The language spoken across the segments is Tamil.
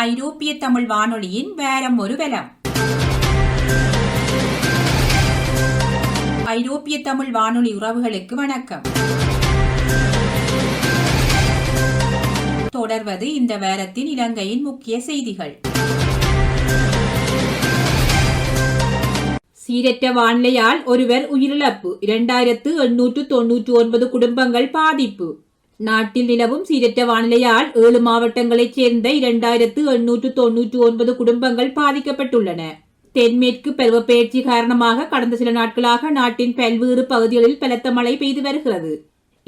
ஐரோப்பிய தமிழ் வானொலியின் வேரம் ஒரு வலம். ஐரோப்பிய தமிழ் வானொலி உறவுகளுக்கு வணக்கம். தொடர்வது இந்த வாரத்தின் இலங்கையின் முக்கிய செய்திகள். சீரற்ற வானிலையால் ஒருவர் உயிரிழப்பு, 2899 குடும்பங்கள் பாதிப்பு. நாட்டில் நிலவும் சீரற்ற வானிலையால் 7 மாவட்டங்களைச் சேர்ந்த 2899 குடும்பங்கள் பாதிக்கப்பட்டுள்ளன. தென்மேற்கு பருவப்பெயர்ச்சி காரணமாக கடந்த சில நாட்களாக நாட்டின் பல்வேறு பகுதிகளில் பலத்த மழை பெய்து வருகிறது.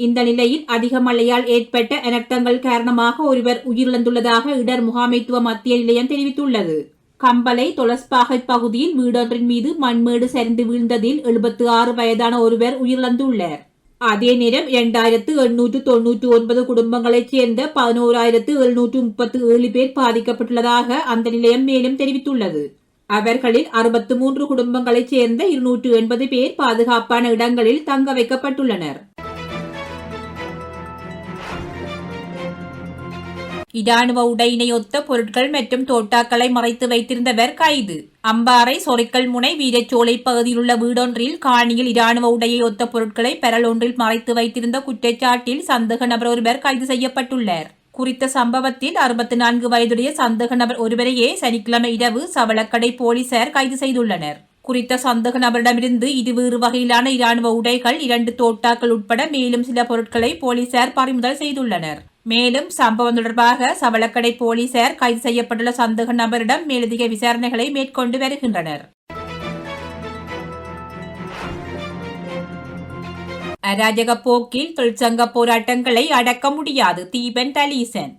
இந்த நிலையில் அதிக மழையால் ஏற்பட்ட அனர்த்தங்கள் காரணமாக ஒருவர் உயிரிழந்துள்ளதாக இடர் முகாமைத்துவ மத்திய நிலையம் தெரிவித்துள்ளது. கம்பளை தொலஸ்பாகை பகுதியில் வீடொன்றின் மீது மண்மேடு சரிந்து வீழ்ந்ததில் 76 வயதான ஒருவர் உயிரிழந்துள்ளார். அதே நேரம் 2899 குடும்பங்களைச் சேர்ந்த 11,737 பேர் பாதிக்கப்பட்டுள்ளதாக அந்த நிலையம் மேலும் தெரிவித்துள்ளது. அவர்களில் 63 குடும்பங்களைச் சேர்ந்த 280 பேர் பாதுகாப்பான இடங்களில் தங்க வைக்கப்பட்டுள்ளனர். இராணுவ உடையினை ஒத்த பொருட்கள் மற்றும் தோட்டாக்களை மறைத்து வைத்திருந்தவர் கைது. அம்பாறை சொரிக்கல் முனை வீரச்சோலை பகுதியில் உள்ள வீடொன்றில் காணியில் இராணுவ உடையை ஒத்த பொருட்களை பெறல் ஒன்றில் மறைத்து வைத்திருந்த குற்றச்சாட்டில் சந்தேக நபர் ஒருவர் கைது செய்யப்பட்டுள்ளார். குறித்த சம்பவத்தில் 64 வயதுடைய சந்தேக நபர் ஒருவரையே சனிக்கிழமை இரவு சவளக்கடை போலீசார் கைது செய்துள்ளனர். குறித்த சந்தேக நபரிடமிருந்து 20 வகையிலான இராணுவ உடைகள், 2 தோட்டாக்கள் உட்பட மேலும் சில பொருட்களை போலீசார் பறிமுதல் செய்துள்ளனர். மேலும் சம்பவம் தொடர்பாக சவளக்கடை போலீசார் கைது செய்யப்பட்டுள்ள சந்தேக நபரிடம் மேலதிக விசாரணைகளை மேற்கொண்டு வருகின்றனர். அராஜக போக்கில் தொழிற்சங்க போராட்டங்களை அடக்க முடியாது, தீபன் தலீசன்.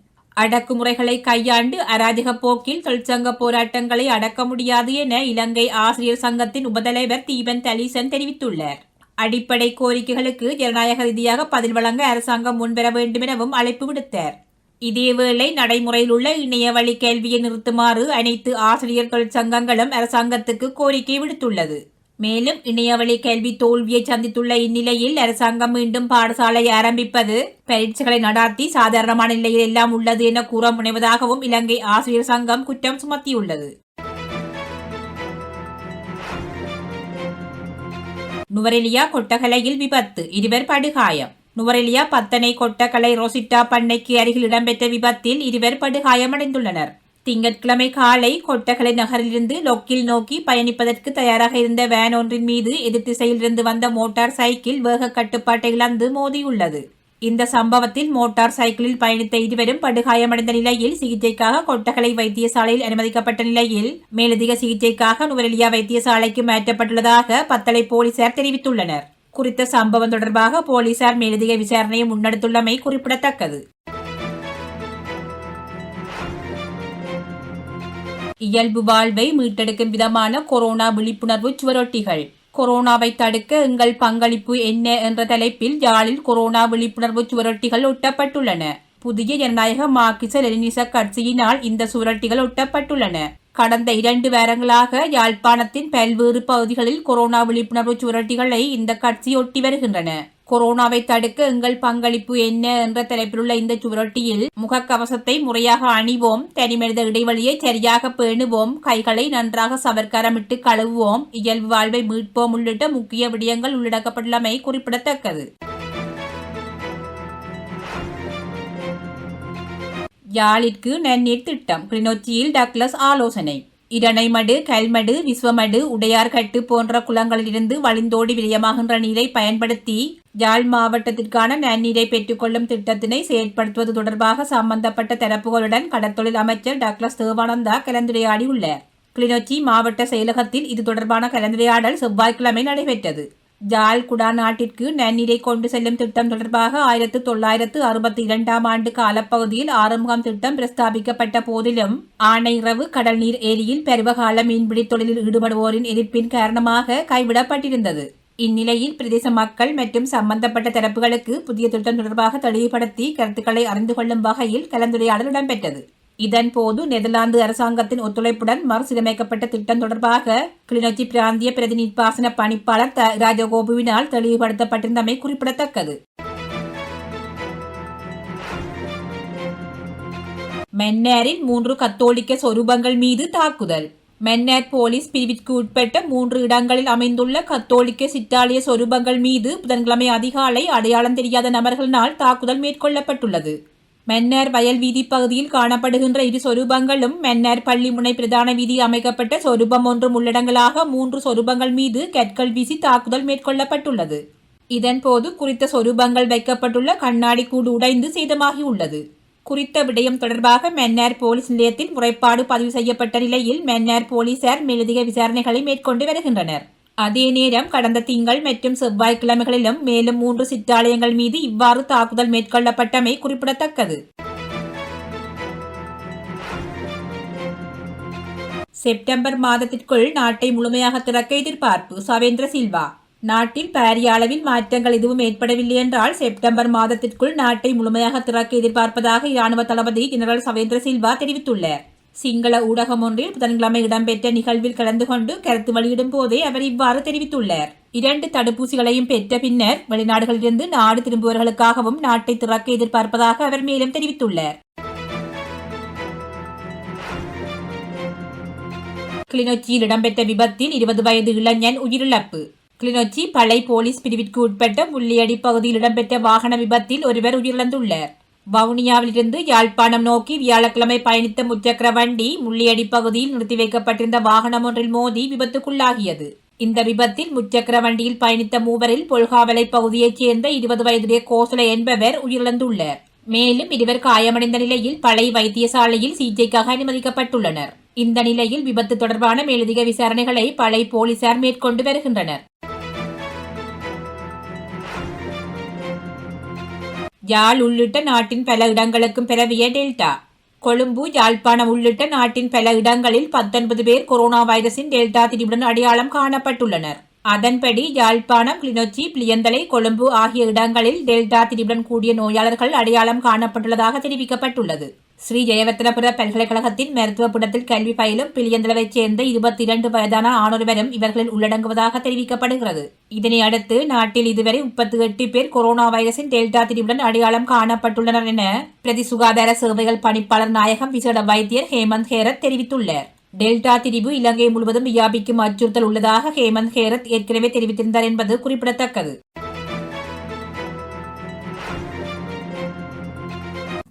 அடக்குமுறைகளை கையாண்டு அராஜக போக்கில் தொழிற்சங்க போராட்டங்களை அடக்க முடியாது என இலங்கை ஆசிரியர் சங்கத்தின் உபதலைவர் தீபன் தலீசன் தெரிவித்துள்ளார். அடிப்படை கோரிக்கைகளுக்கு ஜனநாயக ரீதியாக பதில் வழங்க அரசாங்கம் முன்வர வேண்டும் எனவும் அழைப்பு விடுத்தார். இதேவேளை நடைமுறையில் உள்ள இணைய வழி கேள்வியை நிறுத்துமாறு அனைத்து ஆசிரியர் தொழிற்சங்கங்களும் அரசாங்கத்துக்கு கோரிக்கை விடுத்துள்ளது. மேலும் இணையவழி கேள்வி தோல்வியை சந்தித்துள்ள இந்நிலையில் அரசாங்கம் மீண்டும் பாடசாலை ஆரம்பிப்பது, பரீட்சைகளை நடாத்தி சாதாரணமான நிலையில் எல்லாம் உள்ளது என கூற முனைவதாகவும் இலங்கை ஆசிரியர் சங்கம் குற்றம் சுமத்தியுள்ளது. நுவரெலியா கொட்டகலையில் விபத்து, 2 படுகாயம். நுவரெலியா பத்தனை கொட்டகலை ரோசிட்டா பண்ணைக்கு அருகில் இடம்பெற்ற விபத்தில் 2 படுகாயமடைந்துள்ளனர். திங்கட்கிழமை காலை கொட்டகலை நகரிலிருந்து லொக்கில் நோக்கி பயணிப்பதற்கு தயாராக இருந்த வேன் ஒன்றின் மீது எதிர் திசையிலிருந்து வந்த மோட்டார் சைக்கிள் வேக கட்டுப்பாட்டை இழந்து மோதியுள்ளது. இந்த சம்பவத்தில் மோட்டார் சைக்கிளில் பயணித்த 2 படுகாயமடைந்த நிலையில் சிகிச்சைக்காக கொட்டகலை வைத்தியசாலையில் அனுமதிக்கப்பட்ட நிலையில் மேலதிக சிகிச்சைக்காக நுவரெலியா வைத்தியசாலைக்கு மாற்றப்பட்டுள்ளதாக பத்தளை போலீசார் தெரிவித்துள்ளனர். குறித்த சம்பவம் தொடர்பாக போலீசார் மேலதிக விசாரணையை முன்னெடுத்துள்ளமை குறிப்பிடத்தக்கது. இயல்பு வாழ்வை மீட்டெடுக்கும் விதமான கொரோனா விழிப்புணர்வு சுவரொட்டிகள். கொரோனாவை தடுக்க எங்கள் பங்களிப்பு என்ன என்ற தலைப்பில் யாழில் கொரோனா விழிப்புணர்வு சுவரொட்டிகள் ஒட்டப்பட்டுள்ளன. புதிய ஜனநாயக மார்க்சிச லெனினிச கட்சியினால் இந்த சுவரொட்டிகள் ஒட்டப்பட்டுள்ளன. கடந்த 2 வாரங்களாக யாழ்ப்பாணத்தின் பல்வேறு பகுதிகளில் கொரோனா விழிப்புணர்வு சுவரொட்டிகளை இந்த கட்சி ஒட்டி வருகின்றன. கொரோனாவை தடுக்க எங்கள் பங்களிப்பு என்ன என்ற தலைப்பிலுள்ள இந்த சுவரொட்டியில் முகக்கவசத்தை முறையாக அணிவோம், தனிமனித இடைவெளியை சரியாக பேணுவோம், கைகளை நன்றாக சவர்க்காரமிட்டு கழுவுவோம், இயல்பு வாழ்வை மீட்போம் உள்ளிட்ட முக்கிய விடயங்கள் உள்ளடக்கப்பட்டுள்ளமை குறிப்பிடத்தக்கது. யாழிற்கு நன்னீர் திட்டம், கிளிநொச்சியில் டக்ளஸ் ஆலோசனை. இரணைமடு, கல்மடு, விஸ்வமடு, உடையார்கட்டு போன்ற குளங்களிலிருந்து வழிந்தோடி விரயமாகின்ற நீரை பயன்படுத்தி யாழ் மாவட்டத்திற்கான நன்னீரை பெற்றுக்கொள்ளும் திட்டத்தினை செயற்படுத்துவது தொடர்பாக சம்பந்தப்பட்ட தரப்புகளுடன் கடற்தொழில் அமைச்சர் டக்ளஸ் தேவானந்தா கலந்துரையாடியுள்ளார். கிளிநொச்சி மாவட்ட செயலகத்தில் இது தொடர்பான கலந்துரையாடல் செவ்வாய்க்கிழமை நடைபெற்றது. யாழ் குடாநாட்டிற்கு நன்னீரை கொண்டு செல்லும் திட்டம் தொடர்பாக 1962 ஆண்டு காலப்பகுதியில் ஆறுமுகம் திட்டம் பிரஸ்தாபிக்கப்பட்ட போதிலும் ஆனையிறவு கடல் நீர் ஏரியில் பருவகால மீன்பிடி தொழிலில் ஈடுபடுவோரின் எதிர்ப்பின் காரணமாக கைவிடப்பட்டிருந்தது. இந்நிலையில் பிரதேச மக்கள் மற்றும் சம்பந்தப்பட்ட தரப்புகளுக்கு புதிய திட்டம் தொடர்பாக தெளிவுபடுத்தி கருத்துக்களை அறிந்து கொள்ளும் வகையில் கலந்துரையாடல் இடம்பெற்றது. இதன்போது நெதர்லாந்து அரசாங்கத்தின் ஒத்துழைப்புடன் மறுசீரமைக்கப்பட்ட திட்டம் தொடர்பாக கிளிநொச்சி பிராந்திய பிரதி நீர்ப்பாசன பணிப்பாளர் ராஜகோபுவினால் தெளிவுபடுத்தப்பட்டிருந்தமை குறிப்பிடத்தக்கது. மன்னாரில் 3 கத்தோலிக்க சொரூபங்கள் மீது தாக்குதல். மன்னார் போலீஸ் பிரிவிற்கு உட்பட்ட 3 இடங்களில் அமைந்துள்ள கத்தோலிக்க சிற்றாலய சொரூபங்கள் மீது புதன்கிழமை அதிகாலை அடையாளம் தெரியாத நபர்களினால் தாக்குதல் மேற்கொள்ளப்பட்டுள்ளது. மன்னார் வயல் வீதி பகுதியில் காணப்படுகின்ற 2 சொரூபங்களும் மன்னார் பள்ளி முனை பிரதான வீதியில் அமைக்கப்பட்ட சொரூபம் ஒன்றும் உள்ளடங்கலாக 3 சொரூபங்கள் மீது கற்கள் வீசி தாக்குதல் மேற்கொள்ளப்பட்டுள்ளது. இதன்போது குறித்த சொரூபங்கள் வைக்கப்பட்டுள்ள கண்ணாடி கூடு உடைந்து சேதமாகியுள்ளது. குறித்த விடயம் தொடர்பாக மன்னார் போலீஸ் நிலையத்தில் முறைப்பாடு பதிவு செய்யப்பட்ட நிலையில் மன்னார் போலீசார் மேலதிக விசாரணைகளை மேற்கொண்டு வருகின்றனர். அதே நேரம் கடந்த திங்கள் மற்றும் செவ்வாய்க்கிழமைகளிலும் மேலும் 3 சிற்றாலயங்கள் மீது இவ்வாறு தாக்குதல் மேற்கொள்ளப்பட்டமை குறிப்பிடத்தக்கது. செப்டம்பர் மாதத்திற்குள் நாட்டை முழுமையாக திறக்க எதிர்பார்ப்பு. சவேந்திர சில்வா. நாட்டில் பாரிய அளவில் மாற்றங்கள் எதுவும் ஏற்படவில்லை என்றால் செப்டம்பர் மாதத்திற்குள் நாட்டை முழுமையாக திறக்க எதிர்பார்ப்பதாக இராணுவ தளபதி ஜெனரல் சவேந்திர சில்வா தெரிவித்துள்ளார். சிங்கள ஊடகம் ஒன்றில் புதன்கிழமை இடம்பெற்ற நிகழ்வில் கலந்து கொண்டு கருத்து வெளியிடும் போதே அவர் இவ்வாறு தெரிவித்துள்ளார். 2 தடுப்பூசிகளையும் பெற்ற பின்னர் வெளிநாடுகளிலிருந்து நாடு திரும்புவர்களுக்காகவும் நாட்டை திறக்க எதிர்பார்ப்பதாக அவர் மேலும் தெரிவித்துள்ளார். கிளிநொச்சியில் இடம்பெற்ற விபத்தில் 20 வயது இளைஞன் உயிரிழப்பு. கிளிநொச்சி பளை போலீஸ் பிரிவிற்கு உட்பட்ட முள்ளியடி பகுதியில் இடம்பெற்ற வாகன விபத்தில் ஒருவர் உயிரிழந்துள்ளார். வவுனியாவிலிருந்து யாழ்ப்பாணம் நோக்கி வியாழக்கிழமை பயணித்த முச்சக்கர வண்டி முள்ளியடி பகுதியில் நிறுத்தி வைக்கப்பட்டிருந்த வாகனம் ஒன்றில் மோதி விபத்துக்குள்ளாகியது. இந்த விபத்தில் முச்சக்கர வண்டியில் பயணித்த மூவரில் பொல்காவலை பகுதியைச் சேர்ந்த 20 வயதுடைய கோசல என்பவர் உயிரிழந்துள்ளார். மேலும் 2 காயமடைந்த நிலையில் பளை வைத்தியசாலையில் சிகிச்சைக்காக அனுமதிக்கப்பட்டுள்ளனர். இந்த நிலையில் விபத்து தொடர்பான மேலதிக விசாரணைகளை பளை போலீசார் மேற்கொண்டு வருகின்றனர். யாழ் உள்ளிட்ட நாட்டின் பல இடங்களுக்கும் பரவிய டெல்டா. கொழும்பு, யாழ்ப்பாணம் உள்ளிட்ட நாட்டின் பல இடங்களில் 19 பேர் கொரோனா வைரஸின் டெல்டா திரிவுடன் அடையாளம் காணப்பட்டுள்ளனர். அதன்படி யாழ்ப்பாணம், கிளிநொச்சி, பிளியந்தலை, கொழும்பு ஆகிய இடங்களில் டெல்டா திரிவுடன் கூடிய நோயாளர்கள் அடையாளம் காணப்பட்டுள்ளதாக தெரிவிக்கப்பட்டுள்ளது. ஸ்ரீ ஜெயவர்த்தனபுர பல்கலைக்கழகத்தின் மருத்துவ பீடத்தில் கல்வி பயிலும் பிளியந்தலவைச் சேர்ந்த 22 வயதான ஆணொருவரும் இவர்களில் உள்ளடங்குவதாக தெரிவிக்கப்படுகிறது. இதனை அடுத்து நாட்டில் இதுவரை 38 பேர் கொரோனா வைரஸின் டெல்டா திரிவுடன் அடையாளம் காணப்பட்டுள்ளனர் என பிரதி சுகாதார சேவைகள் பணிப்பாளர் நாயகம் விசேட வைத்தியர் ஹேமந்த் ஹேரத் தெரிவித்துள்ளார். டெல்டா திரிவு இலங்கை முழுவதும் வியாபிக்கும் அச்சுறுத்தல் உள்ளதாக ஹேமந்த் ஹேரத் ஏற்கனவே தெரிவித்திருந்தார் என்பது குறிப்பிடத்தக்கது.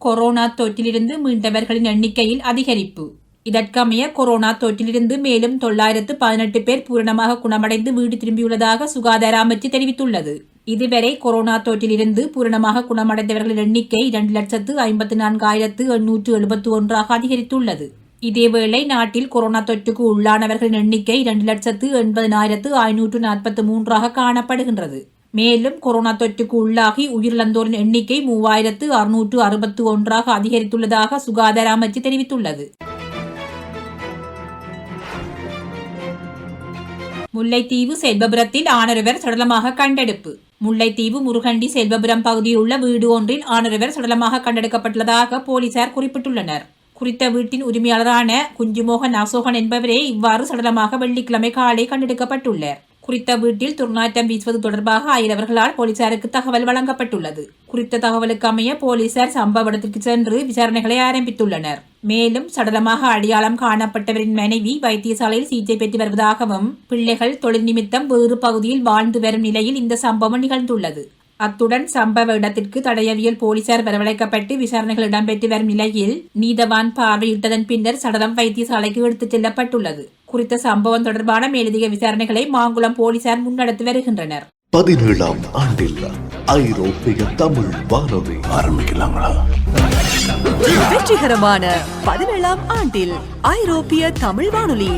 கொரோனா தொற்றிலிருந்து மீண்டவர்களின் எண்ணிக்கையில் அதிகரிப்பு. இதற்கமைய கொரோனா தொற்றிலிருந்து மேலும் 918 பேர் பூரணமாக குணமடைந்து வீடு திரும்பியுள்ளதாக சுகாதார அமைச்சு தெரிவித்துள்ளது. இதுவரை கொரோனா தொற்றிலிருந்து பூரணமாக குணமடைந்தவர்களின் எண்ணிக்கை 2,54,871 அதிகரித்துள்ளது. இதேவேளை நாட்டில் கொரோனா தொற்றுக்கு உள்ளானவர்களின் எண்ணிக்கை 2,80,543 காணப்படுகின்றது. மேலும் கொரோனா தொற்றுக்கு உள்ளாகி உயிரிழந்தோரின் எண்ணிக்கை 3,661 அதிகரித்துள்ளதாக சுகாதார அமைச்சு தெரிவித்துள்ளது. முல்லைத்தீவு செல்வபுரத்தில் ஆணொருவர் சடலமாக கண்டெடுப்பு. முல்லைத்தீவு முருகண்டி செல்வபுரம் பகுதியில் உள்ள வீடு ஒன்றில் ஆணொருவர் சடலமாக கண்டெடுக்கப்பட்டுள்ளதாக போலீசார் குறிப்பிட்டுள்ளனர். குறித்த வீட்டின் உரிமையாளரான குஞ்சுமோகன் அசோகன் என்பவரே இவ்வாறு சடலமாக வெள்ளிக்கிழமை காலை கண்டெடுக்கப்பட்டுள்ளார். குறித்த வீட்டில் துர்நாற்றம் வீசுவது தொடர்பாக அயலவர்களால் போலீசாருக்கு தகவல் வழங்கப்பட்டுள்ளது. குறித்த தகவலுக்கு அமைய போலீசார் சம்பவ இடத்திற்கு சென்று விசாரணைகளை ஆரம்பித்துள்ளனர். மேலும் சடலமாக அடையாளம் காணப்பட்டவரின் மனைவி வைத்தியசாலையில் சிகிச்சை பெற்று வருவதாகவும் பிள்ளைகள் தொழில் நிமித்தம் வேறு பகுதியில் வாழ்ந்து வரும் நிலையில் இந்த சம்பவம் நிகழ்ந்துள்ளது. அத்துடன் சம்பவ இடத்திற்கு தடயவியல் போலீசார் வரவழைக்கப்பட்டு விசாரணைகள் இடம்பெற்று வரும் நிலையில் நீதவான் பார்வையிட்டதன் பின்னர் சடலம் வைத்தியசாலைக்கு எடுத்துச் செல்லப்பட்டுள்ளது. குறித்த சம்பவம் தொடர்பான மேலதிக விசாரணைகளை மாங்குளம் போலீசார் முன்னெடுத்து வருகின்றனர். 17ஆம் ஆண்டில் ஐரோப்பிய தமிழ் வானொலி ஆரம்பிக்கலாங்களா? வெற்றிகரமான 17ஆம் ஆண்டில் ஐரோப்பிய தமிழ் வானொலி.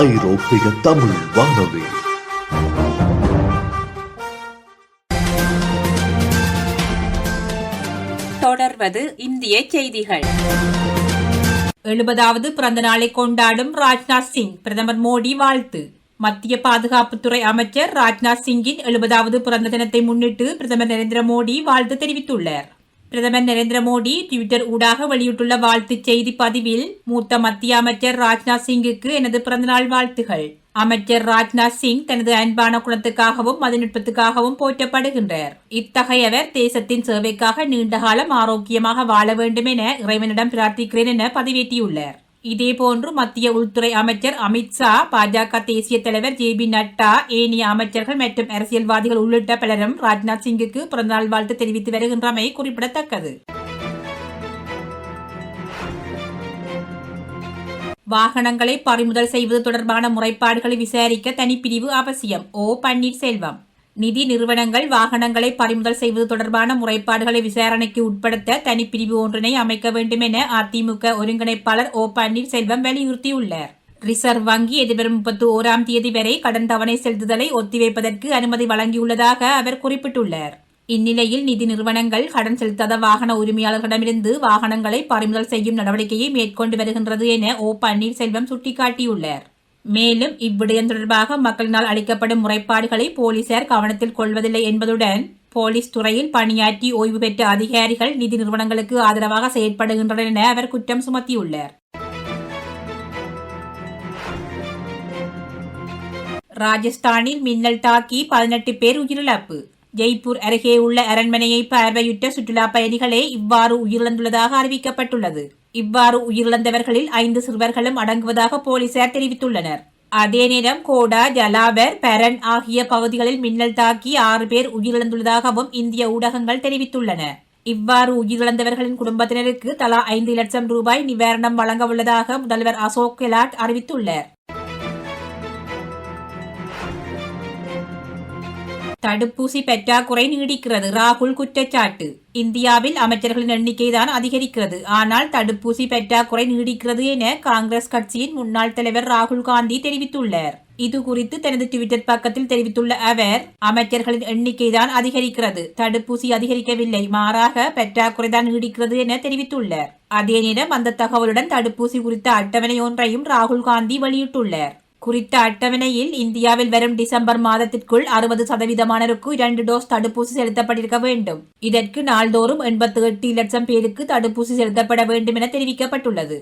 ஐரோப்பிய தமிழ் வானொலி. தொடர்வது இந்திய செய்திகள். 70வது பிறந்த நாளை கொண்டாடும் ராஜ்நாத் சிங், பிரதமர் மோடி வாழ்த்து. மத்திய பாதுகாப்புத்துறை அமைச்சர் ராஜ்நாத் சிங்கின் 70வது பிறந்த தினத்தை முன்னிட்டு பிரதமர் நரேந்திர மோடி வாழ்த்து தெரிவித்துள்ளார். பிரதமர் நரேந்திர மோடி ட்விட்டர் ஊடாக வெளியிட்டுள்ள வாழ்த்து செய்தி பதிவில், மூத்த மத்திய அமைச்சர் ராஜ்நாத் சிங்குக்கு எனது பிறந்தநாள் வாழ்த்துகள். அமைச்சர் ராஜ்நாத் சிங் தனது அன்பான குணத்துக்காகவும் மதிநுட்பத்துக்காகவும் போற்றப்படுகின்றார். இத்தகையவர் தேசத்தின் சேவைக்காக நீண்ட காலம் ஆரோக்கியமாக வாழ வேண்டும் என இறைவனிடம் பிரார்த்திக்கிறேன் என பதிவேற்றியுள்ளார். இதேபோன்று மத்திய உள்துறை அமைச்சர் அமித்ஷா, பாஜக தேசிய தலைவர் JB நட்டா, ஏனைய அமைச்சர்கள் மற்றும் அரசியல்வாதிகள் உள்ளிட்ட பலரும் ராஜ்நாத் சிங்குக்கு பிறந்தநாள் வாழ்த்து தெரிவித்து வருகின்றமை குறிப்பிடத்தக்கது. வாகனங்களை பறிமுதல் செய்வது தொடர்பான முறைப்பாடுகளை விசாரிக்க தனிப்பிரிவு அவசியம். ஓ பன்னீர்செல்வம். நிதி நிறுவனங்கள் வாகனங்களை பறிமுதல் செய்வது தொடர்பான முறைப்பாடுகளை விசாரணைக்கு உட்படுத்த தனிப்பிரிவு ஒன்றினை அமைக்க வேண்டும் என அதிமுக ஒருங்கிணைப்பாளர் ஓ பன்னீர்செல்வம் வலியுறுத்தியுள்ளார். ரிசர்வ் வங்கி எதிர்வரும் 31ஆம் தேதி வரை கடன் தவணை செலுத்துதலை ஒத்திவைப்பதற்கு அனுமதி வழங்கியுள்ளதாக அவர் குறிப்பிட்டுள்ளார். இந்நிலையில் நிதி நிறுவனங்கள் கடன் செலுத்தாத வாகன உரிமையாளர்களிடமிருந்து வாகனங்களை பறிமுதல் செய்யும் நடவடிக்கையை மேற்கொண்டு வருகின்றது என ஓ பன்னீர்செல்வம் சுட்டிக்காட்டியுள்ளார். மேலும் இவ்விடயம் தொடர்பாக மக்களினால் அளிக்கப்படும் முறைப்பாடுகளை போலீசார் கவனத்தில் கொள்வதில்லை என்பதுடன் போலீஸ் துறையில் பணியாற்றி ஓய்வு பெற்ற அதிகாரிகள் நிதி நிறுவனங்களுக்கு ஆதரவாக செயற்படுகின்றனர் என அவர் குற்றம் சுமத்தியுள்ளார். ராஜஸ்தானில் மின்னல் தாக்கி 18 பேர் உயிரிழப்பு. ஜெய்ப்பூர் அருகே உள்ள அரண்மனையை பார்வையிட்ட சுற்றுலா பயணிகளே இவ்வாறு உயிரிழந்துள்ளதாக அறிவிக்கப்பட்டுள்ளது. இவ்வாறு உயிரிழந்தவர்களில் 5 சிறுவர்களும் அடங்குவதாக போலீசார் தெரிவித்துள்ளனர். அதே நேரம் கோடா, ஜலாவர், பெரன் ஆகிய பகுதிகளில் மின்னல் தாக்கி 6 பேர் உயிரிழந்துள்ளதாகவும் இந்திய ஊடகங்கள் தெரிவித்துள்ளன. இவ்வாறு உயிரிழந்தவர்களின் குடும்பத்தினருக்கு தலா 5 லட்சம் ரூபாய் நிவாரணம் வழங்க உள்ளதாக முதல்வர் அசோக் கெலாட் அறிவித்துள்ளார். தடுப்பூசி பற்றாக்குறை நீடிக்கிறது. ராகுல் குற்றச்சாட்டு. இந்தியாவில் அமைச்சர்களின் எண்ணிக்கைதான் அதிகரிக்கிறது, ஆனால் தடுப்பூசி பற்றாக்குறை நீடிக்கிறது என காங்கிரஸ் கட்சியின் முன்னாள் தலைவர் ராகுல் காந்தி தெரிவித்துள்ளார். இது குறித்து தனது ட்விட்டர் பக்கத்தில் தெரிவித்துள்ள அவர், அமைச்சர்களின் எண்ணிக்கைதான் அதிகரிக்கிறது, தடுப்பூசி அதிகரிக்கவில்லை, மாறாக பற்றாக்குறைதான் நீடிக்கிறது என தெரிவித்துள்ளார். அதே நேரம் அந்த தகவலுடன் தடுப்பூசி குறித்த அட்டவணை ஒன்றையும் ராகுல் காந்தி வெளியிட்டுள்ளார். குறித்த அட்டவணையில் இந்தியாவில் வரும் டிசம்பர் மாதத்திற்குள் 60%மானருக்கு 2 டோஸ் தடுப்பூசி செலுத்தப்பட்டிருக்க வேண்டும். இதற்கு நாள்தோறும் 88 லட்சம் பேருக்கு தடுப்பூசி செலுத்தப்பட வேண்டும் என தெரிவிக்கப்பட்டுள்ளது.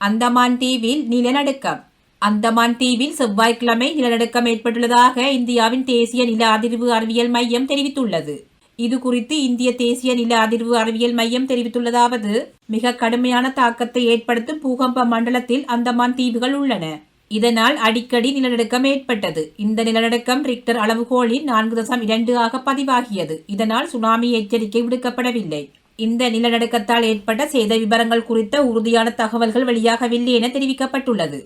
அந்தமான் தீவில் நிலநடுக்கம். அந்தமான் தீவில் செவ்வாய்க்கிழமை நிலநடுக்கம் ஏற்பட்டுள்ளதாக இந்தியாவின் தேசிய நில அதிர்வு அறிவியல் மையம் தெரிவித்துள்ளது. இது குறித்து இந்திய தேசிய நில அதிர்வு அறிவியல் மையம் தெரிவித்துள்ளதாவது, மிக கடுமையான தாக்கத்தை ஏற்படுத்தும் பூகம்ப மண்டலத்தில் அந்தமான் தீவுகள் உள்ளன. இதனால் அடிக்கடி நிலநடுக்கம் ஏற்பட்டது. இந்த நிலநடுக்கம் ரிக்டர் அளவுகோலில் 4.2 ஆக பதிவாகியது. இதனால் சுனாமி எச்சரிக்கை விடுக்கப்படவில்லை. இந்த நிலநடுக்கத்தால் ஏற்பட்ட சேத விவரங்கள் குறித்த உறுதியான தகவல்கள் வெளியாகவில்லை என தெரிவிக்கப்பட்டுள்ளது.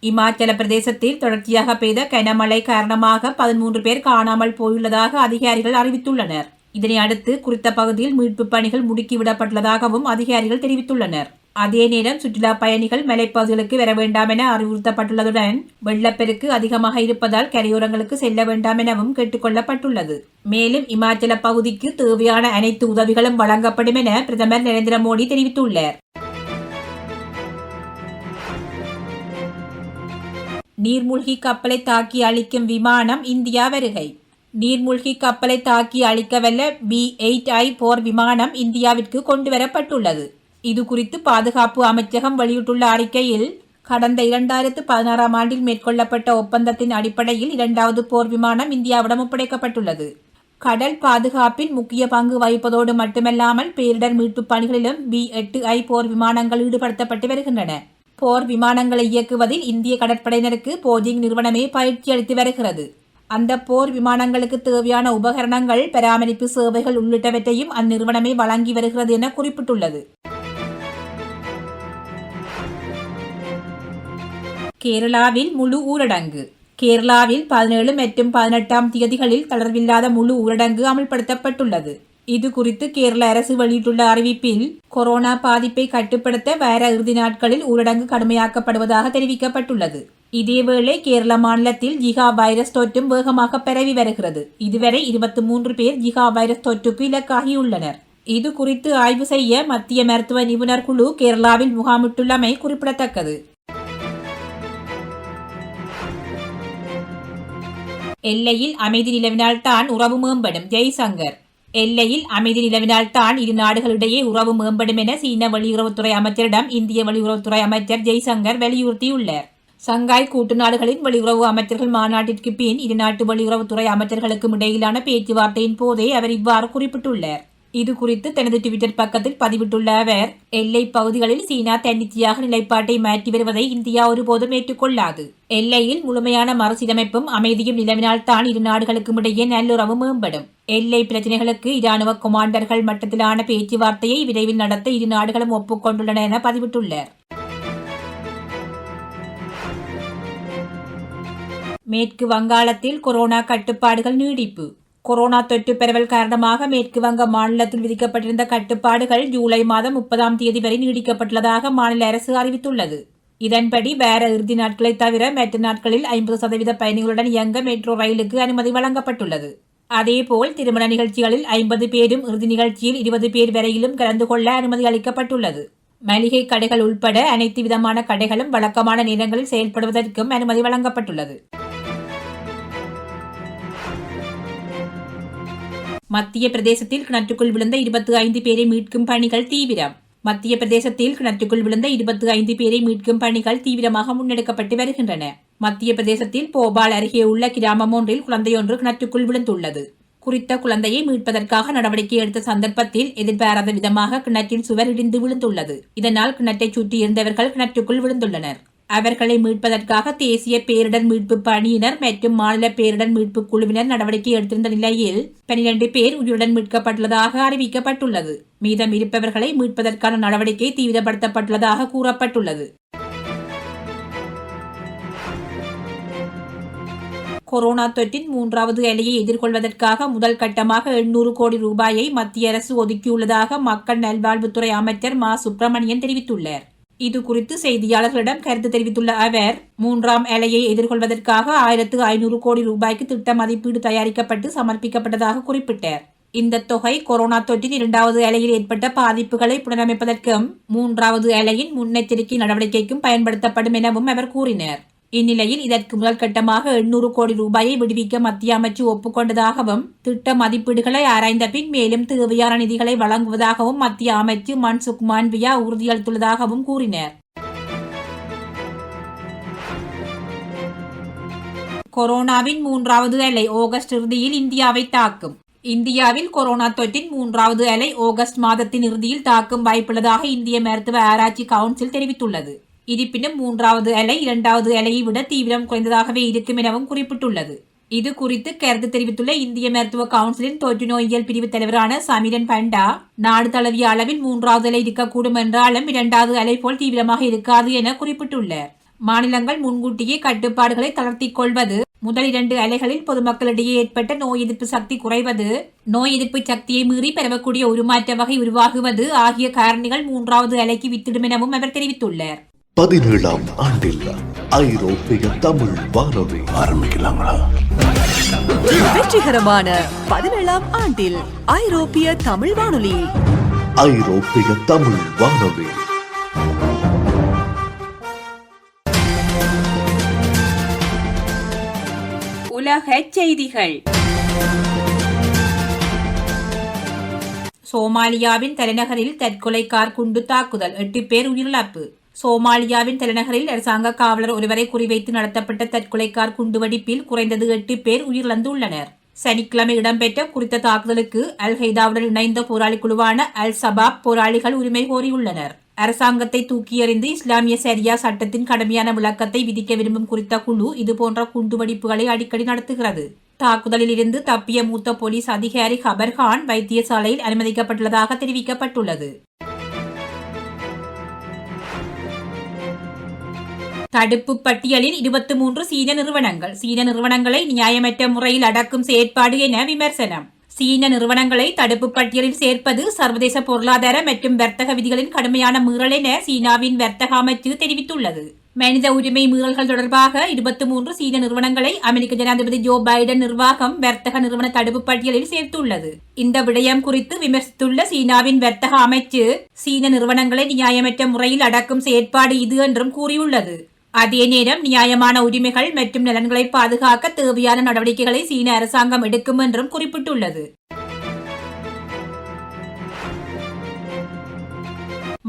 இமாச்சல பிரதேசத்தில் தொடர்ச்சியாக பெய்த கனமழை காரணமாக 13 பேர் காணாமல் போயுள்ளதாக அதிகாரிகள் அறிவித்துள்ளனர். இதனை அடுத்து குறித்த பகுதியில் மீட்பு பணிகள் முடுக்கிவிடப்பட்டுள்ளதாகவும் அதிகாரிகள் தெரிவித்துள்ளனர். அதே நேரம் சுற்றுலா பயணிகள் மலைப்பகுதிகளுக்கு வர வேண்டாம் என அறிவுறுத்தப்பட்டுள்ளதுடன் வெள்ளப்பெருக்கு அதிகமாக இருப்பதால் கரையோரங்களுக்கு செல்ல வேண்டாம் எனவும் கேட்டுக்கொள்ளப்பட்டுள்ளது. மேலும் இமாச்சல பகுதிக்கு தேவையான அனைத்து உதவிகளும் வழங்கப்படும் என பிரதமர் நரேந்திர மோடி தெரிவித்துள்ளார். நீர்மூழ்கி கப்பலை தாக்கி அழிக்கும் விமானம் இந்தியா வருகை. நீர்மூழ்கி கப்பலை தாக்கி அழிக்கவல்ல B-8I போர் விமானம் இந்தியாவிற்கு கொண்டுவரப்பட்டுள்ளது. இது குறித்து பாதுகாப்பு அமைச்சகம் வெளியிட்டுள்ள அறிக்கையில், கடந்த 2016ஆம் ஆண்டில் மேற்கொள்ளப்பட்ட ஒப்பந்தத்தின் அடிப்படையில் 2வது போர் விமானம் இந்தியாவிடம் ஒப்படைக்கப்பட்டுள்ளது. கடல் பாதுகாப்பில் முக்கிய பங்கு வகிப்பதோடு மட்டுமல்லாமல் பேரிடர் மீட்பு பணிகளிலும் B-8I போர் விமானங்கள் ஈடுபடுத்தப்பட்டு வருகின்றன. போர் விமானங்களை இயக்குவதில் இந்திய கடற்படையினருக்கு போஜிங் நிறுவனமே பயிற்சி அளித்து வருகிறது. அந்த போர் விமானங்களுக்கு தேவையான உபகரணங்கள், பராமரிப்பு சேவைகள் உள்ளிட்டவற்றையும் அந்நிறுவனமே வழங்கி வருகிறது என குறிப்பிட்டுள்ளது. கேரளாவில் முழு ஊரடங்கு. கேரளாவில் 17 மற்றும் 18ஆம் தேதிகளில் தளர்வில்லாத முழு ஊரடங்கு அமல்படுத்தப்பட்டுள்ளது. இது குறித்து கேரள அரசு வெளியிட்டுள்ள அறிவிப்பில், கொரோனா பாதிப்பை கட்டுப்படுத்த வார இறுதி நாட்களில் ஊரடங்கு கடுமையாக்கப்படுவதாக தெரிவிக்கப்பட்டுள்ளது. இதேவேளை கேரள மாநிலத்தில் ஜிகா வைரஸ் தொற்றும் வேகமாக பரவி வருகிறது. இதுவரை 23 பேர் ஜிகா வைரஸ் தொற்றுக்கு இலக்காகியுள்ளனர். இது குறித்து ஆய்வு செய்ய மத்திய மருத்துவ நிபுணர் குழு கேரளாவில் முகாமிட்டுள்ளமை குறிப்பிடத்தக்கது. எல்லையில் அமைதி நிலவினால்தான் உறவு மேம்படும். ஜெய்சங்கர். எல்லையில் அமைதி நிலவினால் தான் இரு நாடுகளிடையே உறவு மேம்படும் என சீன வெளியுறவுத்துறை அமைச்சரிடம் இந்திய வெளியுறவுத்துறை அமைச்சர் ஜெய்சங்கர் வலியுறுத்தியுள்ளார். சங்காய் கூட்டு நாடுகளின் வெளியுறவு அமைச்சர்கள் மாநாட்டிற்கு பின் இரு நாட்டு வெளியுறவுத்துறை அமைச்சர்களுக்கும் இடையிலான பேச்சுவார்த்தையின் போதே அவர் இவ்வாறு குறிப்பிட்டுள்ளார். இது குறித்து தனது ட்விட்டர் பக்கத்தில் பதிவிட்டுள்ள அவர், எல்லை பகுதிகளில் சீனா தன்னிச்சையாக நிலைப்பாட்டை மாற்றி வருவதை இந்தியா ஒருபோதும் ஏற்றுக்கொள்ளாது. எல்லையில் முழுமையான மறுசீரமைப்பும் அமைதியும் நிலவினால் தான் இரு நாடுகளுக்கும் இடையே நல்லுறவு மேம்படும். எல்லை பிரச்சினைகளுக்கு இராணுவ கமாண்டர்கள் மட்டத்திலான பேச்சுவார்த்தையை விரைவில் நடத்த இரு நாடுகளும் ஒப்புக்கொண்டுள்ளன என பதிவிட்டுள்ளார். மேற்கு வங்காளத்தில் கொரோனா கட்டுப்பாடுகள் நீடிப்பு. கொரோனா தொற்று பரவல் காரணமாக மேற்கு வங்க மாநிலத்தில் விதிக்கப்பட்டிருந்த கட்டுப்பாடுகள் ஜூலை மாதம் 30ஆம் தேதி வரை நீடிக்கப்பட்டுள்ளதாக மாநில அரசு அறிவித்துள்ளது. இதன்படி வார இறுதி நாட்களை தவிர மற்ற நாட்களில் 50% பயணிகளுடன் இயங்க மெட்ரோ ரயிலுக்கு அனுமதி வழங்கப்பட்டுள்ளது. அதேபோல் திருமண நிகழ்ச்சிகளில் 50 பேரும் இறுதி நிகழ்ச்சியில் 20 பேர் வரையிலும் கலந்து கொள்ள அனுமதி அளிக்கப்பட்டுள்ளது. மளிகை கடைகள் உட்பட அனைத்து விதமான கடைகளும் வழக்கமான நேரங்களில் செயல்படுவதற்கும் அனுமதி வழங்கப்பட்டுள்ளது. மத்திய பிரதேசத்தில் கிணற்றுக்குள் விழுந்த 25 பேரை மீட்கும் பணிகள் தீவிரம். மத்திய பிரதேசத்தில் கிணற்றுக்குள் விழுந்த 25 பேரை மீட்கும் பணிகள் தீவிரமாக முன்னெடுக்கப்பட்டு வருகின்றன. மத்திய பிரதேசத்தில் போபால் அருகே உள்ள கிராமம் ஒன்றில் குழந்தையொன்று கிணற்றுக்குள் விழுந்துள்ளது. குறித்த குழந்தையை மீட்பதற்காக நடவடிக்கை எடுத்த சந்தர்ப்பத்தில் எதிர்பாராத விதமாக கிணற்றின் சுவர் இடிந்து விழுந்துள்ளது. இதனால் கிணற்றை சுற்றி இருந்தவர்கள் கிணற்றுக்குள் விழுந்துள்ளனர். அவர்களை மீட்பதற்காக தேசிய பேரிடர் மீட்பு பணியினர் மற்றும் மாநில பேரிடர் மீட்பு குழுவினர் நடவடிக்கை எடுத்திருந்த நிலையில் 12 பேர் உயிருடன் மீட்கப்பட்டுள்ளதாக அறிவிக்கப்பட்டுள்ளது. மீதம் இருப்பவர்களை மீட்பதற்கான நடவடிக்கை தீவிரப்படுத்தப்பட்டுள்ளதாக கூறப்பட்டுள்ளது. கொரோனா தொற்றின் 3வது அலையை எதிர்கொள்வதற்காக முதல் கட்டமாக 800 கோடி ரூபாயை மத்திய அரசு ஒதுக்கியுள்ளதாக மக்கள் நல்வாழ்வுத்துறை அமைச்சர் மா சுப்பிரமணியன் தெரிவித்துள்ளார். இது குறித்து செய்தியாளர்களிடம் கருத்து தெரிவித்துள்ள அவர், 3ஆம் அலையை எதிர்கொள்வதற்காக 1500 கோடி ரூபாய்க்கு திட்ட மதிப்பீடு தயாரிக்கப்பட்டு சமர்ப்பிக்கப்பட்டதாக குறிப்பிட்டார். இந்த தொகை கொரோனா தொற்றின் 2வது அலையில் ஏற்பட்ட பாதிப்புகளை புனரமைப்பதற்கும் 3வது அலையின் முன்னெச்சரிக்கை நடவடிக்கைக்கும் பயன்படுத்தப்படும் எனவும் அவர் கூறினார். இந்நிலையில் இதற்கு முதல் கட்டமாக 800 கோடி ரூபாயை விடுவிக்க மத்திய அமைச்சு ஒப்புக்கொண்டதாகவும் திட்ட மதிப்பீடுகளை ஆராய்ந்த பின் மேலும் தேவையான நிதிகளை வழங்குவதாகவும் மத்திய அமைச்சு மன்சுக் மாண்டவியா உறுதியளித்துள்ளதாகவும் கூறினார். கொரோனாவின் 3வது அலை ஆகஸ்ட் இறுதியில் இந்தியாவை தாக்கும். இந்தியாவில் கொரோனா தொற்றின் 3வது அலை ஆகஸ்ட் மாதத்தின் இறுதியில் தாக்கும் வாய்ப்புள்ளதாக இந்திய மருத்துவ ஆராய்ச்சி கவுன்சில் தெரிவித்துள்ளது. இருப்பினும் 3வது அலை 2வது அலையை விட தீவிரம் குறைந்ததாகவே இருக்கும் எனவும் குறிப்பிட்டுள்ளது. இது குறித்து கருத்து தெரிவித்துள்ள இந்திய மருத்துவ கவுன்சிலின் தொற்று நோயியல் பிரிவு தலைவரான சமீரன் பண்டா, நாடு தழுவிய அளவில் 3வது அலை இருக்கக்கூடும் என்றாலும் 2வது அலை போல் தீவிரமாக இருக்காது என குறிப்பிட்டுள்ளார். மாநிலங்கள் முன்கூட்டியே கட்டுப்பாடுகளை தளர்த்திக் கொள்வது, முதல் 2 அலைகளில் பொதுமக்களிடையே ஏற்பட்ட நோய் எதிர்ப்பு சக்தி குறைவது, நோய் எதிர்ப்பு சக்தியை மீறி பரவக்கூடிய உருமாற்ற வகை உருவாகுவது ஆகிய காரணிகள் 3வது அலைக்கு வித்திடும் எனவும் அவர் தெரிவித்துள்ளார். 17ஆம் ஆண்டில் ஐரோப்பிய தமிழ் வானொலி ஆரம்பிக்கலாங்களா? வெற்றிகரமான 17ஆம் ஆண்டில் ஐரோப்பிய தமிழ் வானொலி. ஐரோப்பிய தமிழ் வானொலி. உலக செய்திகள். சோமாலியாவின் தலைநகரில் தற்கொலை கார் குண்டு தாக்குதல், 8 பேர் உயிரிழப்பு. சோமாலியாவின் தலைநகரில் அரசாங்க காவலர் ஒருவரை குறிவைத்து நடத்தப்பட்ட தற்கொலை கார் குண்டுவெடிப்பில் குறைந்தது 8 பேர் உயிரிழந்துள்ளனர். சனிக்கிழமை இடம்பெற்ற குறித்த தாக்குதலுக்கு அல் ஹைதாவுடன் இணைந்த போராளி குழுவான அல் சபாப் போராளிகள் உரிமை கோரியுள்ளனர். அரசாங்கத்தை தூக்கி எறிந்து இஸ்லாமிய சரியா சட்டத்தின் கடுமையான விளக்கத்தை விதிக்க விரும்பும் குறித்த குழு இதுபோன்ற குண்டுவெடிப்புகளை அடிக்கடி நடத்துகிறது. தாக்குதலில் இருந்து தப்பிய மூத்த போலீஸ் அதிகாரி ஹபர்கான் வைத்தியசாலையில் அனுமதிக்கப்பட்டுள்ளதாக தெரிவிக்கப்பட்டுள்ளது. தடுப்பு பட்டியலில் 23 சீன நிறுவனங்கள். சீன நிறுவனங்களை நியாயமற்ற முறையில் அடக்கும் செயற்பாடு என விமர்சனம். சீன நிறுவனங்களை தடுப்பு பட்டியலில் சேர்ப்பது சர்வதேச பொருளாதார மற்றும் வர்த்தக விதிகளின் கடுமையான மீறல் என சீனாவின் வர்த்தக அமைச்சு தெரிவித்துள்ளது. மனித உரிமை மீறல்கள் தொடர்பாக 23 சீன நிறுவனங்களை அமெரிக்க ஜனாதிபதி ஜோ பைடன் நிர்வாகம் வர்த்தக நிறுவன தடுப்பு பட்டியலில் சேர்த்துள்ளது. இந்த விடயம் குறித்து விமர்சித்துள்ள சீனாவின் வர்த்தக அமைச்சு, சீன நிறுவனங்களை நியாயமற்ற முறையில் அடக்கும் செயற்பாடு இது என்றும் கூறியுள்ளது. அதே நேரம் நியாயமான உரிமைகள் மற்றும் நலன்களை பாதுகாக்க தேவையான நடவடிக்கைகளை சீன அரசாங்கம் எடுக்கும் என்றும் குறிப்பிட்டுள்ளது.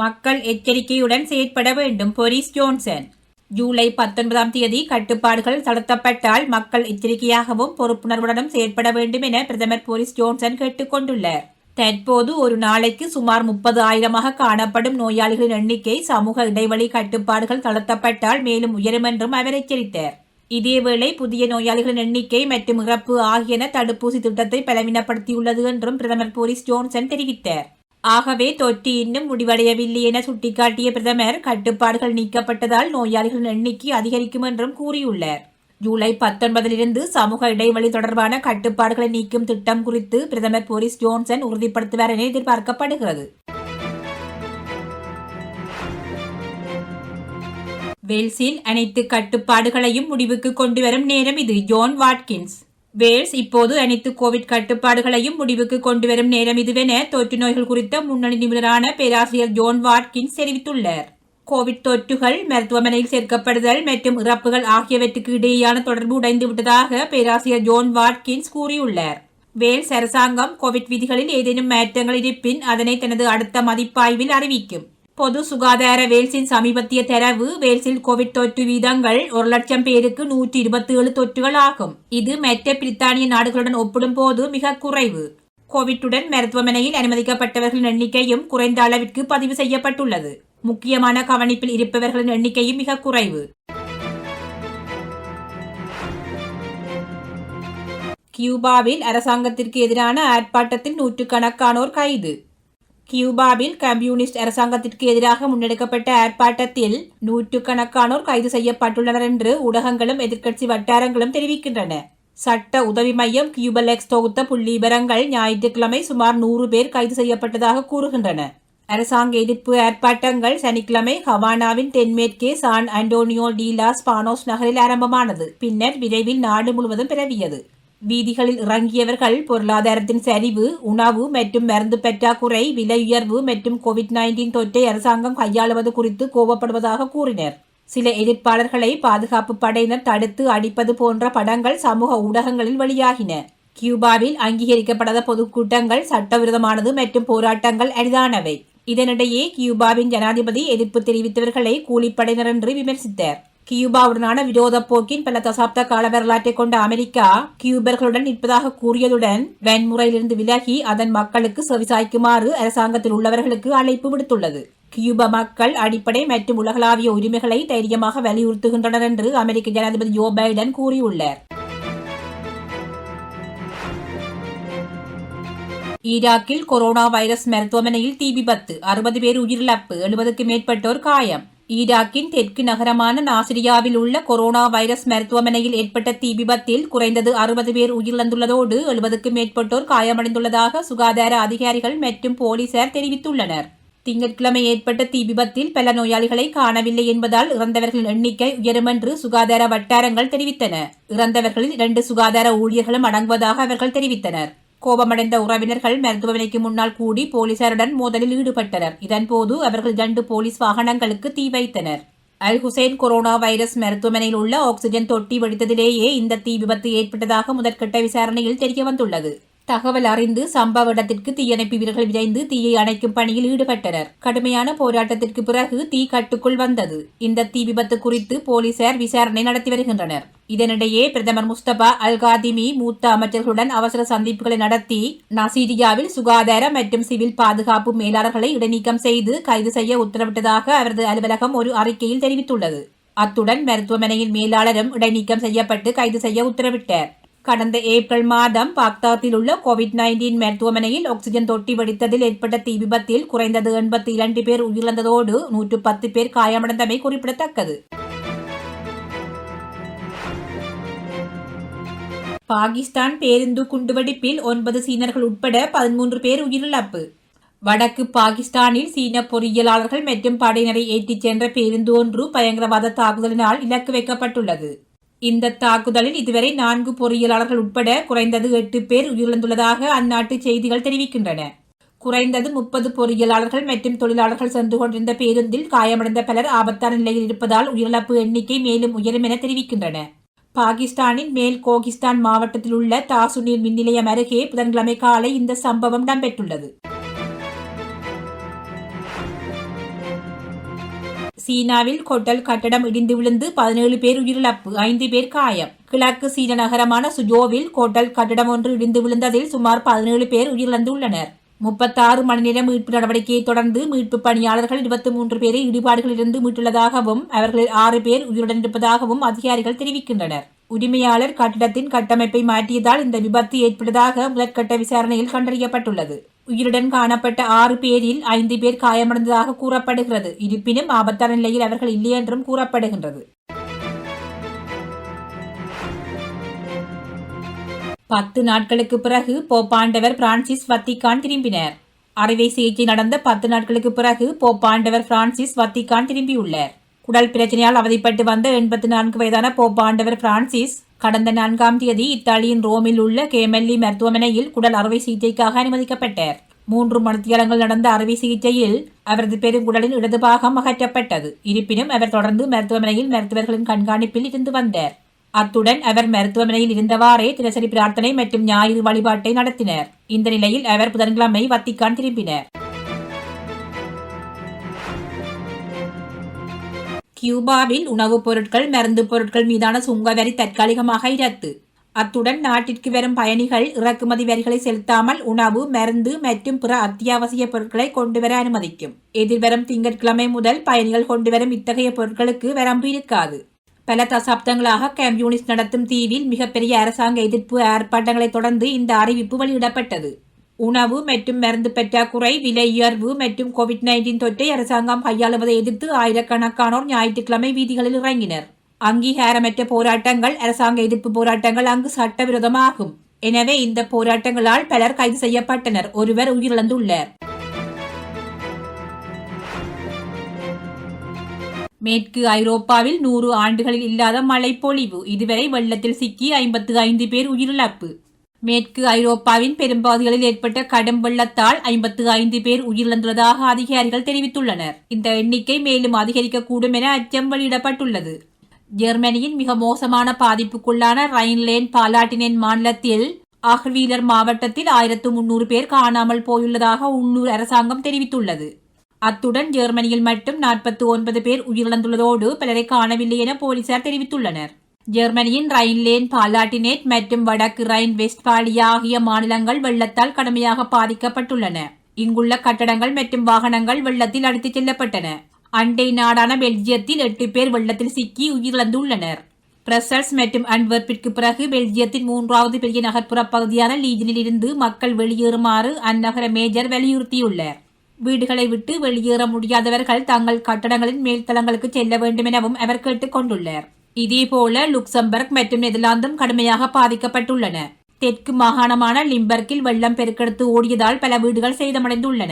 மக்கள் எச்சரிக்கையுடன் செயற்பட வேண்டும் போரிஸ் ஜோன்சன். ஜூலை 19ஆம் தேதி கட்டுப்பாடுகள் தளர்த்தப்பட்டால் மக்கள் எச்சரிக்கையாகவும் பொறுப்புணர்வுடனும் செயற்பட வேண்டும் என பிரதமர் போரிஸ் ஜோன்சன் கேட்டுக் கொண்டுள்ளார். தற்போது ஒரு நாளைக்கு சுமார் 30,000 காணப்படும் நோயாளிகளின் எண்ணிக்கை சமூக இடைவெளி கட்டுப்பாடுகள் தளர்த்தப்பட்டால் மேலும் உயரும் என்றும் அவர் எச்சரித்தார். இதேவேளை புதிய நோயாளிகளின் எண்ணிக்கை மற்றும் இறப்பு ஆகியன தடுப்பூசி திட்டத்தை பலவீனப்படுத்தியுள்ளது என்றும் பிரதமர் போரிஸ் ஜோன்சன் தெரிவித்தார். ஆகவே தொற்று இன்னும் முடிவடையவில்லை என சுட்டிக்காட்டிய பிரதமர் கட்டுப்பாடுகள் நீக்கப்பட்டதால் நோயாளிகளின் எண்ணிக்கை அதிகரிக்கும் என்றும் கூறியுள்ளார். ஜூலை 19 சமூக இடைவெளி தொடர்பான கட்டுப்பாடுகளை நீக்கும் திட்டம் குறித்து பிரதமர் போரிஸ் ஜோன்சன் உறுதிப்படுத்துவார் என எதிர்பார்க்கப்படுகிறது. வேல்ஸில் அனைத்து கட்டுப்பாடுகளையும் முடிவுக்கு கொண்டுவரும் நேரம் இது. Zone Watkins. வேல்ஸ் இப்போது அனைத்து கோவிட் கட்டுப்பாடுகளையும் முடிவுக்கு கொண்டுவரும் நேரம் இதுவென தொற்று நோய்கள் குறித்த முன்னணி நிபுணரான பேராசிரியர் ஜோன் வாட்கின்ஸ் தெரிவித்துள்ளார். கோவிட் தொற்றுகள், மருத்துவமனையில் சேர்க்கப்படுதல் மற்றும் இறப்புகள் ஆகியவற்றுக்கு இடையேயான தொடர்பு உடைந்துவிட்டதாக பேராசிரியர் ஜோன் வாட்கின்ஸ் கூறியுள்ளார். வேல்ஸ் அரசாங்கம் கோவிட் விதிகளில் ஏதேனும் மாற்றங்கள் இருப்பின் அதனை தனது அடுத்த மதிப்பாய்வில் அறிவிக்கும். பொது சுகாதார வேல்ஸின் சமீபத்திய தரவு வேல்ஸில் கோவிட் தொற்று வீதங்கள் 1,00,000 பேருக்கு 127 தொற்றுகள் ஆகும். இது மற்ற பிரித்தானிய நாடுகளுடன் ஒப்பிடும்போது மிக குறைவு. கோவிட்டுடன் மருத்துவமனையில் அனுமதிக்கப்பட்டவர்களின் எண்ணிக்கையும் குறைந்த அளவிற்கு பதிவு செய்யப்பட்டுள்ளது. முக்கியமான கவனிப்பில் இருப்பவர்களின் எண்ணிக்கையும் மிக குறைவு. கியூபாவில் அரசாங்கத்திற்கு எதிரான ஆர்ப்பாட்டத்தில் நூற்றுக்கணக்கானோர் கைது. கியூபாவில் கம்யூனிஸ்ட் அரசாங்கத்திற்கு எதிராக முன்னெடுக்கப்பட்ட ஆர்ப்பாட்டத்தில் நூற்றுக்கணக்கானோர் கைது செய்யப்பட்டுள்ளனர் என்று ஊடகங்களும் எதிர்க்கட்சி வட்டாரங்களும் தெரிவிக்கின்றன. சட்ட உதவி மையம் கியூபலெக்ஸ் தொகுத்த புள்ளிவிபரங்கள் ஞாயிற்றுக்கிழமை சுமார் 100 பேர் கைது செய்யப்பட்டதாக கூறுகின்றன. அரசாங்க எதிர்ப்பு ஆர்ப்பாட்டங்கள் சனிக்கிழமை ஹவானாவின் தென்மேற்கே சான் அண்டோனியோ டி லாஸ் பானோஸ் நகரில் ஆரம்பமானது. பின்னர் விரைவில் நாடு முழுவதும் பரவியது. வீதிகளில் இறங்கியவர்கள் பொருளாதாரத்தின் சரிவு, உணவு மற்றும் மருந்து பற்றாக்குறை, விலை உயர்வு மற்றும் கோவிட்-19 தொற்றை அரசாங்கம் கையாளுவது குறித்து கோபப்படுவதாக கூறினர். சில எதிர்ப்பாளர்களை பாதுகாப்பு படையினர் தடுத்து அடிப்பது போன்ற படங்கள் சமூக ஊடகங்களில் வெளியாகின. கியூபாவில் அங்கீகரிக்கப்படாத பொதுக்கூட்டங்கள் சட்டவிரோதமானது மற்றும் போராட்டங்கள் அரிதானவை. இதனிடையே கியூபாவின் ஜனாதிபதி எதிர்ப்பு தெரிவித்தவர்களை கூலிப்படையினர் என்று விமர்சித்தார். கியூபாவுடனான விரோத போக்கின் பல தசாப்த கால வரலாற்றை கொண்ட அமெரிக்கா கியூபர்களுடன் நிற்பதாக கூறியதுடன் வன்முறையிலிருந்து விலகி அதன் மக்களுக்கு செவிசாய்க்குமாறு அரசாங்கத்தில் உள்ளவர்களுக்கு அழைப்பு விடுத்துள்ளது. கியூபா மக்கள் அடிப்படை மற்றும் உலகளாவிய உரிமைகளை தைரியமாக வலியுறுத்துகின்றனர் என்று அமெரிக்க ஜனாதிபதி ஜோ பைடன் கூறியுள்ளார். ஈராக்கில் கொரோனா வைரஸ் மருத்துவமனையில் தீ விபத்து, 60 பேர் உயிரிழப்பு, 70க்கு மேற்பட்டோர் காயம். ஈராக்கின் தெற்கு நகரமான நாசிரியாவில் உள்ள கொரோனா வைரஸ் மருத்துவமனையில் ஏற்பட்ட தீ விபத்தில் குறைந்தது 60 பேர் உயிரிழந்துள்ளதோடு 70க்கு மேற்பட்டோர் காயமடைந்துள்ளதாக சுகாதார அதிகாரிகள் மற்றும் போலீசார் தெரிவித்துள்ளனர். திங்கட்கிழமை ஏற்பட்ட தீ விபத்தில் பல நோயாளிகளை காணவில்லை என்பதால் இறந்தவர்களின் எண்ணிக்கை உயரும் என்று சுகாதார வட்டாரங்கள் தெரிவித்தன. இறந்தவர்களில் 2 சுகாதார ஊழியர்களும் அடங்குவதாக அவர்கள் தெரிவித்தனர். கோபமடைந்த உறவினர்கள் மருத்துவமனைக்கு முன்னால் கூடி போலீசாருடன் மோதலில் ஈடுபட்டனர். இதன்போது அவர்கள் 2 போலீஸ் வாகனங்களுக்கு தீ வைத்தனர். அல் ஹுசைன் கொரோனா வைரஸ் மருத்துவமனையில் உள்ள ஆக்சிஜன் தொட்டி வெடித்ததிலேயே இந்த தீ விபத்து ஏற்பட்டதாக முதற்கட்ட விசாரணையில் தெரியவந்துள்ளது. தகவல் அறிந்து சம்பவ இடத்திற்கு தீயணைப்பு வீரர்கள் விரைந்து தீயை அணைக்கும் பணியில் ஈடுபட்டனர். கடுமையான போராட்டத்திற்கு பிறகு தீ கட்டுக்குள் வந்தது. இந்த தீ விபத்து குறித்து போலீசார் விசாரணை நடத்தி வருகின்றனர். இதனிடையே பிரதமர் முஸ்தபா அல் காதிமி மூத்த அமைச்சர்களுடன் அவசர சந்திப்புகளை நடத்தி நாசிரியாவில் சுகாதார மற்றும் சிவில் பாதுகாப்பு மேலாளர்களை இடைநீக்கம் செய்து கைது செய்ய உத்தரவிட்டதாக அவரது அலுவலகம் ஒரு அறிக்கையில் தெரிவித்துள்ளது. அத்துடன் மருத்துவமனையின் மேலாளரும் இடைநீக்கம் செய்யப்பட்டு கைது செய்ய உத்தரவிட்டார். கடந்த ஏப்ரல் மாதம் பாக்தாத்தில் உள்ள கோவிட்-19 மருத்துவமனையில் ஆக்சிஜன் தொட்டி வெடித்ததில் ஏற்பட்ட தீ விபத்தில் குறைந்தது 82 பேர் உயிரிழந்ததோடு 110 பேர் காயமடைந்தமை குறிப்பிடத்தக்கது. பாகிஸ்தான் பேருந்து குண்டுவெடிப்பில் 9 சீனர்கள் உட்பட 13 பேர் உயிரிழப்பு. வடக்கு பாகிஸ்தானில் சீன பொறியியலாளர்கள் மற்றும் படையினரை ஏற்றிச் சென்ற பேருந்து ஒன்று பயங்கரவாத தாக்குதலினால் இலக்கு வைக்கப்பட்டுள்ளது. இந்த தாக்குதலில் இதுவரை 4 பொறியியலாளர்கள் உட்பட குறைந்தது 8 பேர் உயிரிழந்துள்ளதாக அந்நாட்டு செய்திகள் தெரிவிக்கின்றன. குறைந்தது 30 பொறியியலாளர்கள் மற்றும் தொழிலாளர்கள் சென்று கொண்டிருந்த பேருந்தில் காயமடைந்த பலர் ஆபத்தான நிலையில் இருப்பதால் உயிரிழப்பு எண்ணிக்கை மேலும் உயரும் என தெரிவிக்கின்றன. பாகிஸ்தானின் மேல் கோகிஸ்தான் மாவட்டத்தில் உள்ள தாசுனீர் மின் நிலையம் அருகே புதன்கிழமை காலை இந்த சம்பவம் இடம்பெற்றுள்ளது. சீனாவில் ஹோட்டல் கட்டடம் இடிந்து விழுந்து 17 பேர் உயிரிழப்பு, 5 பேர் காயம். கிழக்கு சீன நகரமான சுஜோவில் ஹோட்டல் கட்டடம் ஒன்று இடிந்து விழுந்ததில் சுமார் 17 பேர் உயிரிழந்துள்ளனர். 36 மணி நேர மீட்பு நடவடிக்கையை தொடர்ந்து மீட்பு பணியாளர்கள் 23 பேரை இடிபாடுகளிலிருந்து மீட்டுள்ளதாகவும் அவர்களில் 6 பேர் உயிருடன் இருப்பதாகவும் அதிகாரிகள் தெரிவிக்கின்றனர். உரிமையாளர் கட்டிடத்தின் கட்டமைப்பை மாற்றியதால் இந்த விபத்து ஏற்பட்டதாக முதற்கட்ட விசாரணையில் கண்டறியப்பட்டுள்ளது. உயிருடன் காணப்பட்ட 6 பேரில் 5 பேர் காயமடைந்ததாக கூறப்படுகிறது. இருப்பினும் ஆபத்தான நிலையில் அவர்கள் இல்லை என்றும் கூறப்படுகின்றது. 10 நாட்களுக்கு பிறகு போப்பாண்டவர் பிரான்சிஸ் வத்திக்கான் திரும்பினார். அறுவை சிகிச்சை நடந்த 10 நாட்களுக்கு பிறகு போப்பாண்டவர் பிரான்சிஸ் வத்திக்கான் திரும்பியுள்ளார். குடல் பிரச்சனையால் அவதிப்பட்டு வந்த 84 வயதான போப்பாண்டவர் பிரான்சிஸ் கடந்த 4ஆம் தேதி இத்தாலியின் ரோமில் உள்ள கேமெல்லி மருத்துவமனையில் குடல் அறுவை சிகிச்சைக்காக அனுமதிக்கப்பட்டார். 3 மணித்தியாலங்கள் நடந்த அறுவை சிகிச்சையில் அவரது பெருங்குடலின் இடது பாகம் அகற்றப்பட்டது. இருப்பினும் அவர் தொடர்ந்து மருத்துவமனையில் மருத்துவர்களின் கண்காணிப்பில் இருந்து வந்தார். அத்துடன் அவர் மருத்துவமனையில் இருந்தவாறே தினசரி பிரார்த்தனை மற்றும் ஞாயிறு வழிபாட்டை நடத்தினார். இந்த நிலையில் அவர் புதன்கிழமை வத்திக்கான் திரும்பினார். கியூபாவில் உணவுப் பொருட்கள், மருந்து பொருட்கள் மீதான சுங்க வரி தற்காலிகமாக ரத்து. அத்துடன் நாட்டிற்கு வரும் பயணிகள் இறக்குமதி வரிகளை செலுத்தாமல் உணவு, மருந்து மற்றும் பிற அத்தியாவசிய பொருட்களை கொண்டுவர அனுமதிக்கும். எதிர்வரும் திங்கட்கிழமை முதல் பயணிகள் கொண்டுவரும் இத்தகைய பொருட்களுக்கு வரம்பு இருக்காது. பல தசாப்தங்களாக கம்யூனிஸ்ட் நடத்தும் தீவில் மிகப்பெரிய அரசாங்க எதிர்ப்பு ஆர்ப்பாட்டங்களை தொடர்ந்து இந்த அறிவிப்பு வெளியிடப்பட்டது. உணவு மற்றும் மருந்து பற்றாக்குறை, விலை உயர்வு மற்றும் COVID-19 தொற்றை அரசாங்கம் கையாளுவதை எதிர்த்து ஆயிரக்கணக்கானோர் ஞாயிற்றுக்கிழமை வீதிகளில் இறங்கினர். அங்கீகாரமற்ற போராட்டங்கள், அரசாங்க எதிர்ப்பு போராட்டங்கள் அங்கு சட்டவிரோதமாகும். எனவே இந்த போராட்டங்களால் பலர் கைது செய்யப்பட்டனர். ஒருவர் உயிரிழந்துள்ளார். மேற்கு ஐரோப்பாவில் 100 ஆண்டுகளில் இல்லாத மழை பொழிவு. இதுவரை வெள்ளத்தில் சிக்கி 55 பேர் உயிரிழப்பு. மேற்கு ஐரோப்பாவின் பெரும்பகுதிகளில் ஏற்பட்ட கடும் வெள்ளத்தால் 55 பேர் உயிரிழந்துள்ளதாக அதிகாரிகள் தெரிவித்துள்ளனர். இந்த எண்ணிக்கை மேலும் அதிகரிக்கக்கூடும் என அச்சம் வெளியிடப்பட்டுள்ளது. ஜெர்மனியின் மிக மோசமான பாதிப்புக்குள்ளான ரைன்லேண்ட் பாலாட்டினேன் மாநிலத்தில் ஆஹ்வீலர் மாவட்டத்தில் 1300 பேர் காணாமல் போயுள்ளதாக உள்ளூர் அரசாங்கம் தெரிவித்துள்ளது. அத்துடன் ஜெர்மனியில் மட்டும் 49 பேர் உயிரிழந்துள்ளதோடு பலரை காணவில்லை என போலீசார் தெரிவித்துள்ளனர். ஜெர்மனியின் ரைன்லேண்ட் பாலாட்டினேட் மற்றும் வடக்கு ரைன் வெஸ்ட்பாலியா ஆகிய மாநிலங்கள் வெள்ளத்தால் கடுமையாக பாதிக்கப்பட்டுள்ளன. இங்குள்ள கட்டடங்கள் மற்றும் வாகனங்கள் வெள்ளத்தில் அடித்துச் செல்லப்பட்டன. அண்டை நாடான பெல்ஜியத்தில் 8 பேர் வெள்ளத்தில் சிக்கி உயிரிழந்துள்ளனர். பிரசல்ஸ் மற்றும் அன்வெர்ப்பிற்கு பிறகு பெல்ஜியத்தின் 3வது பெரிய நகர்ப்புற பகுதியான லீஜனில் இருந்து மக்கள் வெளியேறுமாறு அந்நகர மேஜர் வலியுறுத்தியுள்ளார். வீடுகளை விட்டு வெளியேற முடியாதவர்கள் தங்கள் கட்டடங்களின் மேல்தளங்களுக்கு செல்ல வேண்டும் எனவும் அவர் கேட்டுக் கொண்டுள்ளார். இதேபோல லுக்சம்பர்க் மற்றும் நெதர்லாந்தும் கடுமையாக பாதிக்கப்பட்டுள்ளன. தெற்கு மாகாணமான லிம்பர்கில் வெள்ளம் பெருக்கெடுத்து ஓடியதால் பல வீடுகள் சேதமடைந்துள்ளன.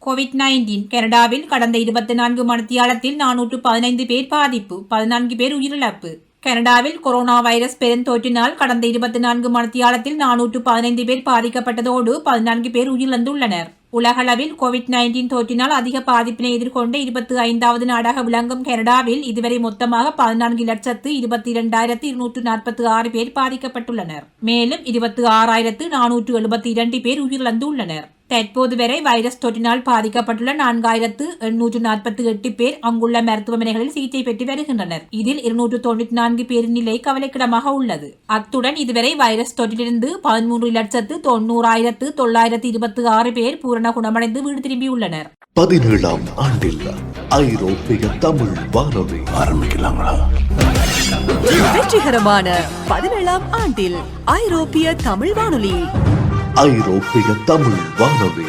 COVID-19 கனடாவில் கடந்த 24 மணித்தியாலத்தில் 415 பேர் பாதிப்பு, 14 பேர் உயிரிழப்பு. கனடாவில் கொரோனா வைரஸ் பெருந்தொற்றினால் கடந்த 24 மணித்தியாலத்தில் 415 பேர் பாதிக்கப்பட்டதோடு 14 பேர் உயிரிழந்துள்ளனர். உலகளவில் COVID-19 தொற்றினால் அதிக பாதிப்பினை எதிர்கொண்ட 25வது நாடாக விளங்கும் கனடாவில் இதுவரை மொத்தமாக 14,72,246 பேர் பாதிக்கப்பட்டுள்ளனர். மேலும் 26,472 பேர் உயிரிழந்துள்ளனர். தற்போது வரை வைரஸ் தொற்றினால் பாதிக்கப்பட்டுள்ள 4,848 பேர் அங்குள்ள மருத்துவமனைகளில் சிகிச்சை பெற்று வருகின்றனர். இதில் 294 பேரின் நிலை கவலைக்கிடமாக உள்ளது. அத்துடன் இதுவரை வைரஸ் தொற்றிலிருந்து 13,90,926 பேர் பூரண குணமடைந்து வீடு திரும்பியுள்ளனர். 17ஆம் ஆண்டில் ஐரோப்பிய தமிழ் வானொலி ஆரம்பிக்கலாங்களா? வெற்றிகரமான 17ஆம் ஆண்டில் ஐரோப்பிய தமிழ் வானொலி. ஐரோப்பிய தமிழ் வானொலி.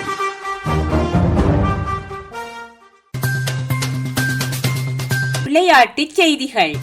விளையாட்டுச் செய்திகள்.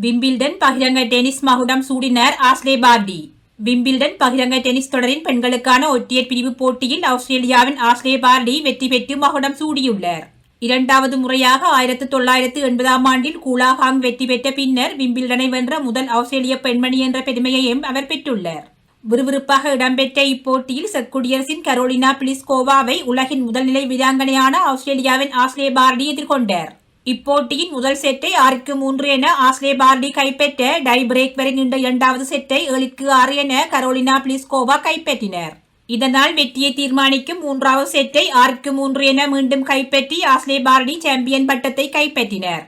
விம்பிள்டன் பகிரங்க டென்னிஸ் மகுடம் சூடினார் ஆஷ்லே பார்டி. விம்பிள்டன் பகிரங்க டென்னிஸ் தொடரின் பெண்களுக்கான ஒற்றையர் பிரிவு போட்டியில் ஆஸ்திரேலியாவின் ஆஷ்லே பார்டி வெற்றி பெற்று மகுடம் சூடியுள்ளார். 2வது முறையாக 1980ஆம் ஆண்டில் கூலாஹாங் வெற்றி பெற்ற பின்னர் விம்பிள்டனை வென்ற முதல் ஆஸ்திரேலிய பெண்மணி என்ற பெருமையையும் அவர் பெற்றுள்ளார். விறுவிறுப்பாக இடம்பெற்ற இப்போட்டியில் செக் குடியரசின் கரோலினா பிளிஸ்கோவாவை உலகின் முதல்நிலை வீராங்கனையான ஆஸ்திரேலியாவின் ஆஷ்லே பார்டி எதிர்கொண்டார். இப்போட்டியின் முதல் செட்டை 6-3 என ஆஷ்லே பார்டி கைப்பற்ற டை பிரேக் வரை நீண்ட 2வது செட்டை 7-6 என கரோலினா பிளிஸ்கோவா கைப்பற்றினர். இதனால் வெற்றியை தீர்மானிக்கும் 3வது செட்டை 6-3 என மீண்டும் கைப்பற்றி ஆஸ்லே பார்டி சாம்பியன் பட்டத்தை கைப்பற்றினர்.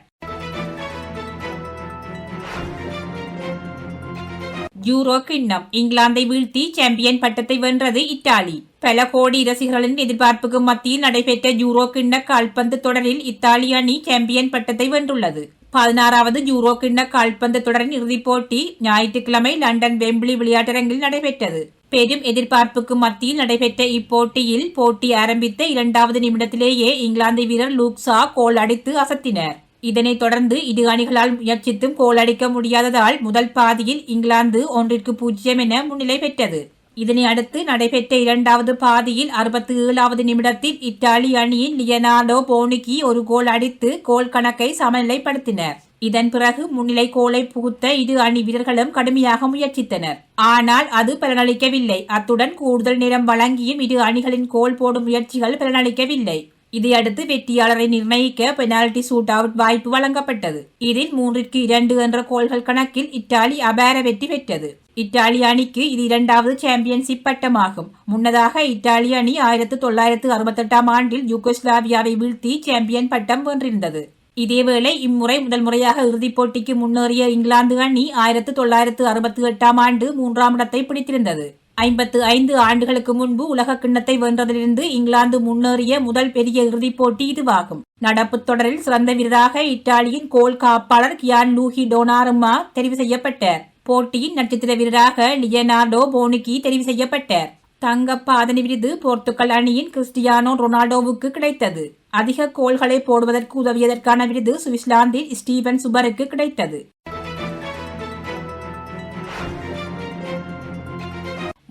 யூரோ கிண்ணம் இங்கிலாந்தை வீழ்த்தி சாம்பியன் பட்டத்தை வென்றது இத்தாலி. பல கோடி ரசிகர்களின் எதிர்பார்ப்புக்கு மத்தியில் நடைபெற்ற யூரோ கிண்ண கால்பந்து தொடரில் இத்தாலி அணி சாம்பியன் பட்டத்தை வென்றுள்ளது. 16வது யூரோ கிண்ண கால்பந்து தொடரின் இறுதிப் போட்டி ஞாயிற்றுக்கிழமை லண்டன் வெம்பிளி விளையாட்டரங்கில் நடைபெற்றது. பெரும் எதிர்பார்ப்புக்கு மத்தியில் நடைபெற்ற இப்போட்டியில் போட்டி ஆரம்பித்த 2வது நிமிடத்திலேயே இங்கிலாந்து வீரர் லூக்ஸா கோல் அடித்து அசத்தினர். இதனைத் தொடர்ந்து இரு அணிகளால் முயற்சித்தும் கோல் அடிக்க முடியாததால் முதல் பாதியில் இங்கிலாந்து 1-0 என முன்னிலை பெற்றது. இதனை அடுத்து நடைபெற்ற 2வது பாதியில் 67வது நிமிடத்தில் இத்தாலி அணியின் லியனார்டோ போனுக்கி ஒரு கோல் அடித்து கோல் கணக்கை சமநிலைப்படுத்தினர். இதன் பிறகு முன்னிலை கோலை புகுத்த இரு அணி வீரர்களும் கடுமையாக முயற்சித்தனர். ஆனால் அது பலனளிக்கவில்லை. அத்துடன் கூடுதல் நேரம் வழங்கியும் இரு அணிகளின் கோல் போடும் முயற்சிகள் பலனளிக்கவில்லை. இதையடுத்து வெற்றியாளரை நிர்ணயிக்க பெனால்டி சூட் அவுட் வாய்ப்பு வழங்கப்பட்டது. இதில் 3-2 என்ற கோல்கள் கணக்கில் இத்தாலி அபார வெற்றி பெற்றது. இத்தாலி அணிக்கு இது 2வது சாம்பியன்ஷிப் பட்டமாகும். முன்னதாக இத்தாலி அணி 1968 ஆண்டில் யூகோஸ்லாவியாவை வீழ்த்தி சாம்பியன் பட்டம் வென்றிருந்தது. இதேவேளை இம்முறை முதல் முறையாக இறுதிப் போட்டிக்கு முன்னேறிய இங்கிலாந்து அணி 1968 ஆண்டு 3ஆம் இடத்தை பிடித்திருந்தது. 55 ஆண்டுகளுக்கு முன்பு உலக கிண்ணத்தை வென்றதிலிருந்து இங்கிலாந்து முன்னேறிய முதல் பெரிய இறுதிப் போட்டி இதுவாகும். நடப்பு தொடரில் சிறந்த வீரராக இத்தாலியின் கோல் காப்பாளர் கியான் லூகி டோனாருமா தெரிவு செய்யப்பட்டார். போட்டியின் நட்சத்திர வீரராக லியனார்டோ போனுக்கி தெரிவு செய்யப்பட்டார். தங்க பாதணி விருது போர்த்துகல் அணியின் கிறிஸ்டியானோ ரொனால்டோவுக்கு கிடைத்தது. அதிக கோல்களை போடுவதற்கு உதவியதற்கான விருது சுவிட்சர்லாந்தின் ஸ்டீவன் சுபருக்கு கிடைத்தது.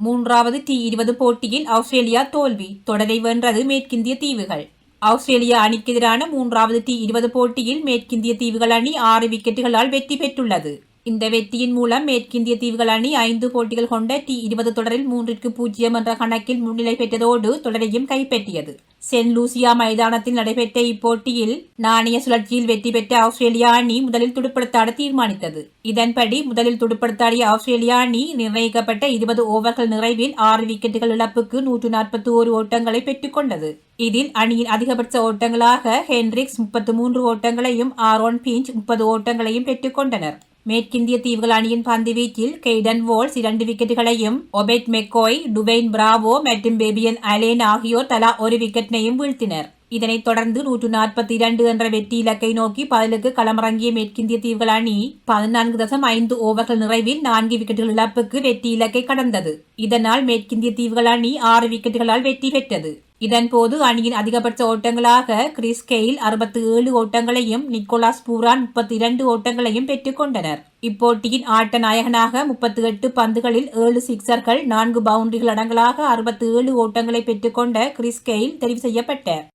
3வது T20 போட்டியில் ஆஸ்திரேலியா தோல்வி. தொடரை வென்றது மேற்கிந்திய தீவுகள். ஆஸ்திரேலியா அணிக்கு எதிரான 3வது T20 போட்டியில் மேற்கிந்திய தீவுகள் அணி 6 விக்கெட்டுகளால் வெற்றி பெற்றுள்ளது. இந்த வெற்றியின் மூலம் மேற்கிந்திய தீவுகள் அணி 5 போட்டிகள் கொண்ட T20 தொடரில் 3-0 என்ற கணக்கில் முன்னிலை பெற்றதோடு தொடரையும் கைப்பற்றியது. சென்ட் லூசியா மைதானத்தில் நடைபெற்ற இப்போட்டியில் நாணய சுழற்சியில் வெற்றி பெற்ற ஆஸ்திரேலியா அணி முதலில் துடுப்படுத்தாட தீர்மானித்தது. இதன்படி முதலில் துடுப்படுத்தாடிய ஆஸ்திரேலியா அணி நிர்ணயிக்கப்பட்ட 20 ஓவர்கள் நிறைவில் 6 விக்கெட்டுகள் இழப்புக்கு 141 ஓட்டங்களை பெற்றுக் கொண்டது. இதில் அணியின் அதிகபட்ச ஓட்டங்களாக ஹென்ரிக்ஸ் 33 ஓட்டங்களையும் ஆரோன் பிஞ்ச் 30 ஓட்டங்களையும் பெற்றுக் கொண்டனர். மேற்கிந்திய தீவுகள் அணியின் பந்து வீச்சில் கெய்டன் வோல்ஸ் 2 விக்கெட்டுகளையும், ஒபெட் மெக்கோய், டுவெயின் பிராவோ மற்றும் பேபியன் அலேன் ஆகியோர் தலா 1 விக்கெட்டினையும் வீழ்த்தினர். இதனைத் தொடர்ந்து 142 என்ற வெற்றி இலக்கை நோக்கி பதிலுக்கு களமிறங்கிய மேற்கிந்திய தீவுகள் அணி 14.5 ஓவர்கள் நிறைவில் 4 விக்கெட்டுகள் இழப்புக்கு வெற்றி இலக்கை கடந்தது. இதனால் மேற்கிந்திய தீவுகள் அணி 6 விக்கெட்டுகளால் வெற்றி பெற்றது. இதன்போது அணியின் அதிகபட்ச ஓட்டங்களாக கிறிஸ் கெயில் 67 ஓட்டங்களையும், நிக்கோலாஸ் பூரான் 32 ஓட்டங்களையும் பெற்றுக் கொண்டனர். இப்போட்டியின் ஆட்ட நாயகனாக 38 பந்துகளில் 7 சிக்சர்கள் 4 பவுண்டரிகள் அடங்கலாக 67 ஓட்டங்களை பெற்றுக்கொண்ட கிறிஸ் கெயில் தெரிவு செய்யப்பட்டார்.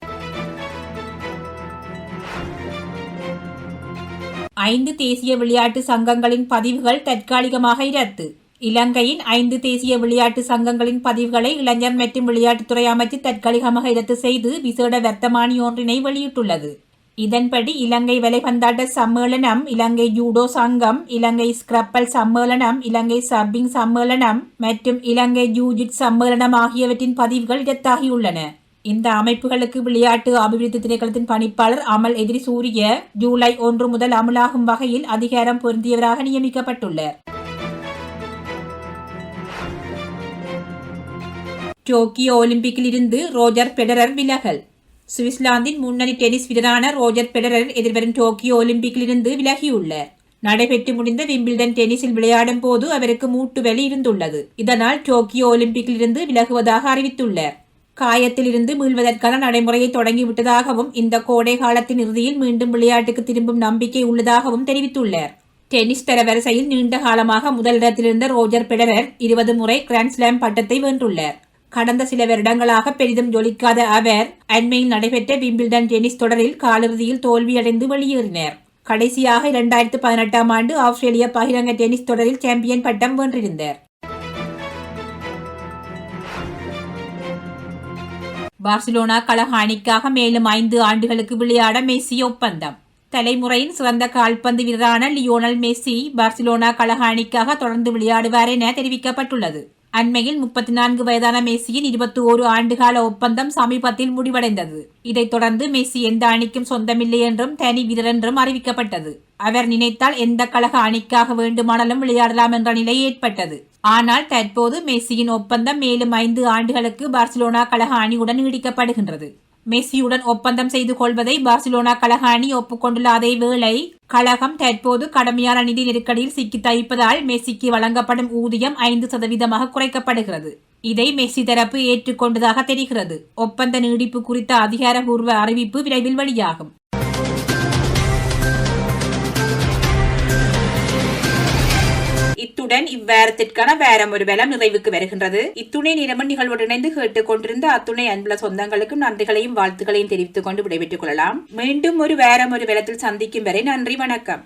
5 தேசிய விளையாட்டு சங்கங்களின் பதிவுகள் தற்காலிகமாக ரத்து. இலங்கையின் 5 தேசிய விளையாட்டு சங்கங்களின் பதிவுகளை இளைஞர் மற்றும் விளையாட்டுத்துறை அமைச்சு தற்காலிகமாக ரத்து செய்து விசேட வர்த்தமானி ஒன்றினை வெளியிட்டுள்ளது. இதன்படி இலங்கை வலைபந்தாட்ட சம்மேளனம், இலங்கை ஜூடோ சங்கம், இலங்கை ஸ்கிரப்பல் சம்மேளனம், இலங்கை சர்பிங் சம்மேளனம் மற்றும் இலங்கை ஜூஜிட் சம்மேளனம் ஆகியவற்றின் பதிவுகள் ரத்தாகியுள்ளன. இந்த அமைப்புகளுக்கு விளையாட்டு அபிவிருத்தி திணைக்களத்தின் பணிப்பாளர் அமல் எதிரி சூரிய ஜூலை 1 முதல் அமலாகும் வகையில் அதிகாரம் பொருந்தியவராக நியமிக்கப்பட்டுள்ளார். டோக்கியோ ஒலிம்பிக்கில் இருந்து ரோஜர் பெடரர் விலகல். சுவிட்சர்லாந்தின் முன்னணி டென்னிஸ் வீரரான ரோஜர் பெடரர் எதிர்வரும் டோக்கியோ ஒலிம்பிக்கில் இருந்து விலகியுள்ளார். நடைபெற்று முடிந்த விம்பிள்டன் டென்னிஸில் விளையாடும் போது அவருக்கு மூட்டு வலி இருந்துள்ளது. இதனால் டோக்கியோ ஒலிம்பிக்கில் இருந்து விலகுவதாக அறிவித்துள்ளார். காயத்தில் இருந்து மீள்வதற்கான நடைமுறையை தொடங்கிவிட்டதாகவும் இந்த கோடை காலத்தின் இறுதியில் மீண்டும் விளையாட்டுக்கு திரும்பும் நம்பிக்கை உள்ளதாகவும் தெரிவித்துள்ளார். டென்னிஸ் தரவரிசையில் நீண்ட காலமாக முதலிடத்திலிருந்த ரோஜர் பெடரர் 20 முறை கிராண்ட்ஸ்லாம் பட்டத்தை வென்றுள்ளார். கடந்த சில வருடங்களாக பெரிதும் ஜொலிக்காத அவர் அண்மையில் நடைபெற்ற விம்பிள்டன் டென்னிஸ் தொடரில் காலிறுதியில் தோல்வியடைந்து வெளியேறினார். கடைசியாக 2018 ஆண்டு ஆஸ்திரேலிய பகிரங்க டென்னிஸ் தொடரில் சாம்பியன் பட்டம் வென்றிருந்தார். பார்சிலோனா கழக அணிக்காக மேலும் 5 ஆண்டுகளுக்கு விளையாட மெஸ்ஸி ஒப்பந்தம். தலைமுறையின் சிறந்த கால்பந்து வீரரான லியோனல் மெஸ்ஸி பார்சிலோனா கழக அணிக்காக தொடர்ந்து விளையாடுவார் என தெரிவிக்கப்பட்டுள்ளது. அண்மையில் 34 வயதான மெஸ்ஸியின் 21 ஆண்டுகால ஒப்பந்தம் சமீபத்தில் முடிவடைந்தது. இதைத் தொடர்ந்து மெஸ்ஸி எந்த அணிக்கும் சொந்தமில்லை என்றும் தனி வீரர் என்றும் அறிவிக்கப்பட்டது. அவர் நினைத்தால் எந்த கழக அணிக்காக வேண்டுமானாலும் விளையாடலாம் என்ற நிலை ஏற்பட்டது. ஆனால் தற்போது மெஸ்ஸியின் ஒப்பந்தம் மேலும் 5 ஆண்டுகளுக்கு பார்சிலோனா கழக அணியுடன் நீடிக்கப்படுகின்றது. மெஸ்ஸியுடன் ஒப்பந்தம் செய்து கொள்வதை பார்சிலோனா கழக அணி ஒப்புக்கொண்டுள்ள அதே வேளை கழகம் தற்போது கடுமையான நிதி நெருக்கடியில் சிக்கி தவிப்பதால் மெஸ்ஸிக்கு வழங்கப்படும் ஊதியம் 5% குறைக்கப்படுகிறது. இதை மெஸ்ஸி தரப்பு ஏற்றுக்கொண்டதாக தெரிகிறது. ஒப்பந்த நீடிப்பு குறித்த அதிகாரப்பூர்வ அறிவிப்பு விரைவில் வெளியாகும். இத்துடன் இவ்வாரத்திற்கான வேரம் ஒரு வேலம் நிறைவுக்கு வருகின்றது. இத்துணை நிறமன் நிகழ்வுடன் இணைந்து கேட்டுக் கொண்டிருந்த அத்துணை அன்புள்ள சொந்தங்களுக்கும் நன்றிகளையும் வாழ்த்துக்களையும் தெரிவித்துக் கொண்டு விடைபெற்றுக் கொள்ளலாம். மீண்டும் ஒரு வேரம் ஒரு வேலத்தில் சந்திக்கும் வரை நன்றி, வணக்கம்.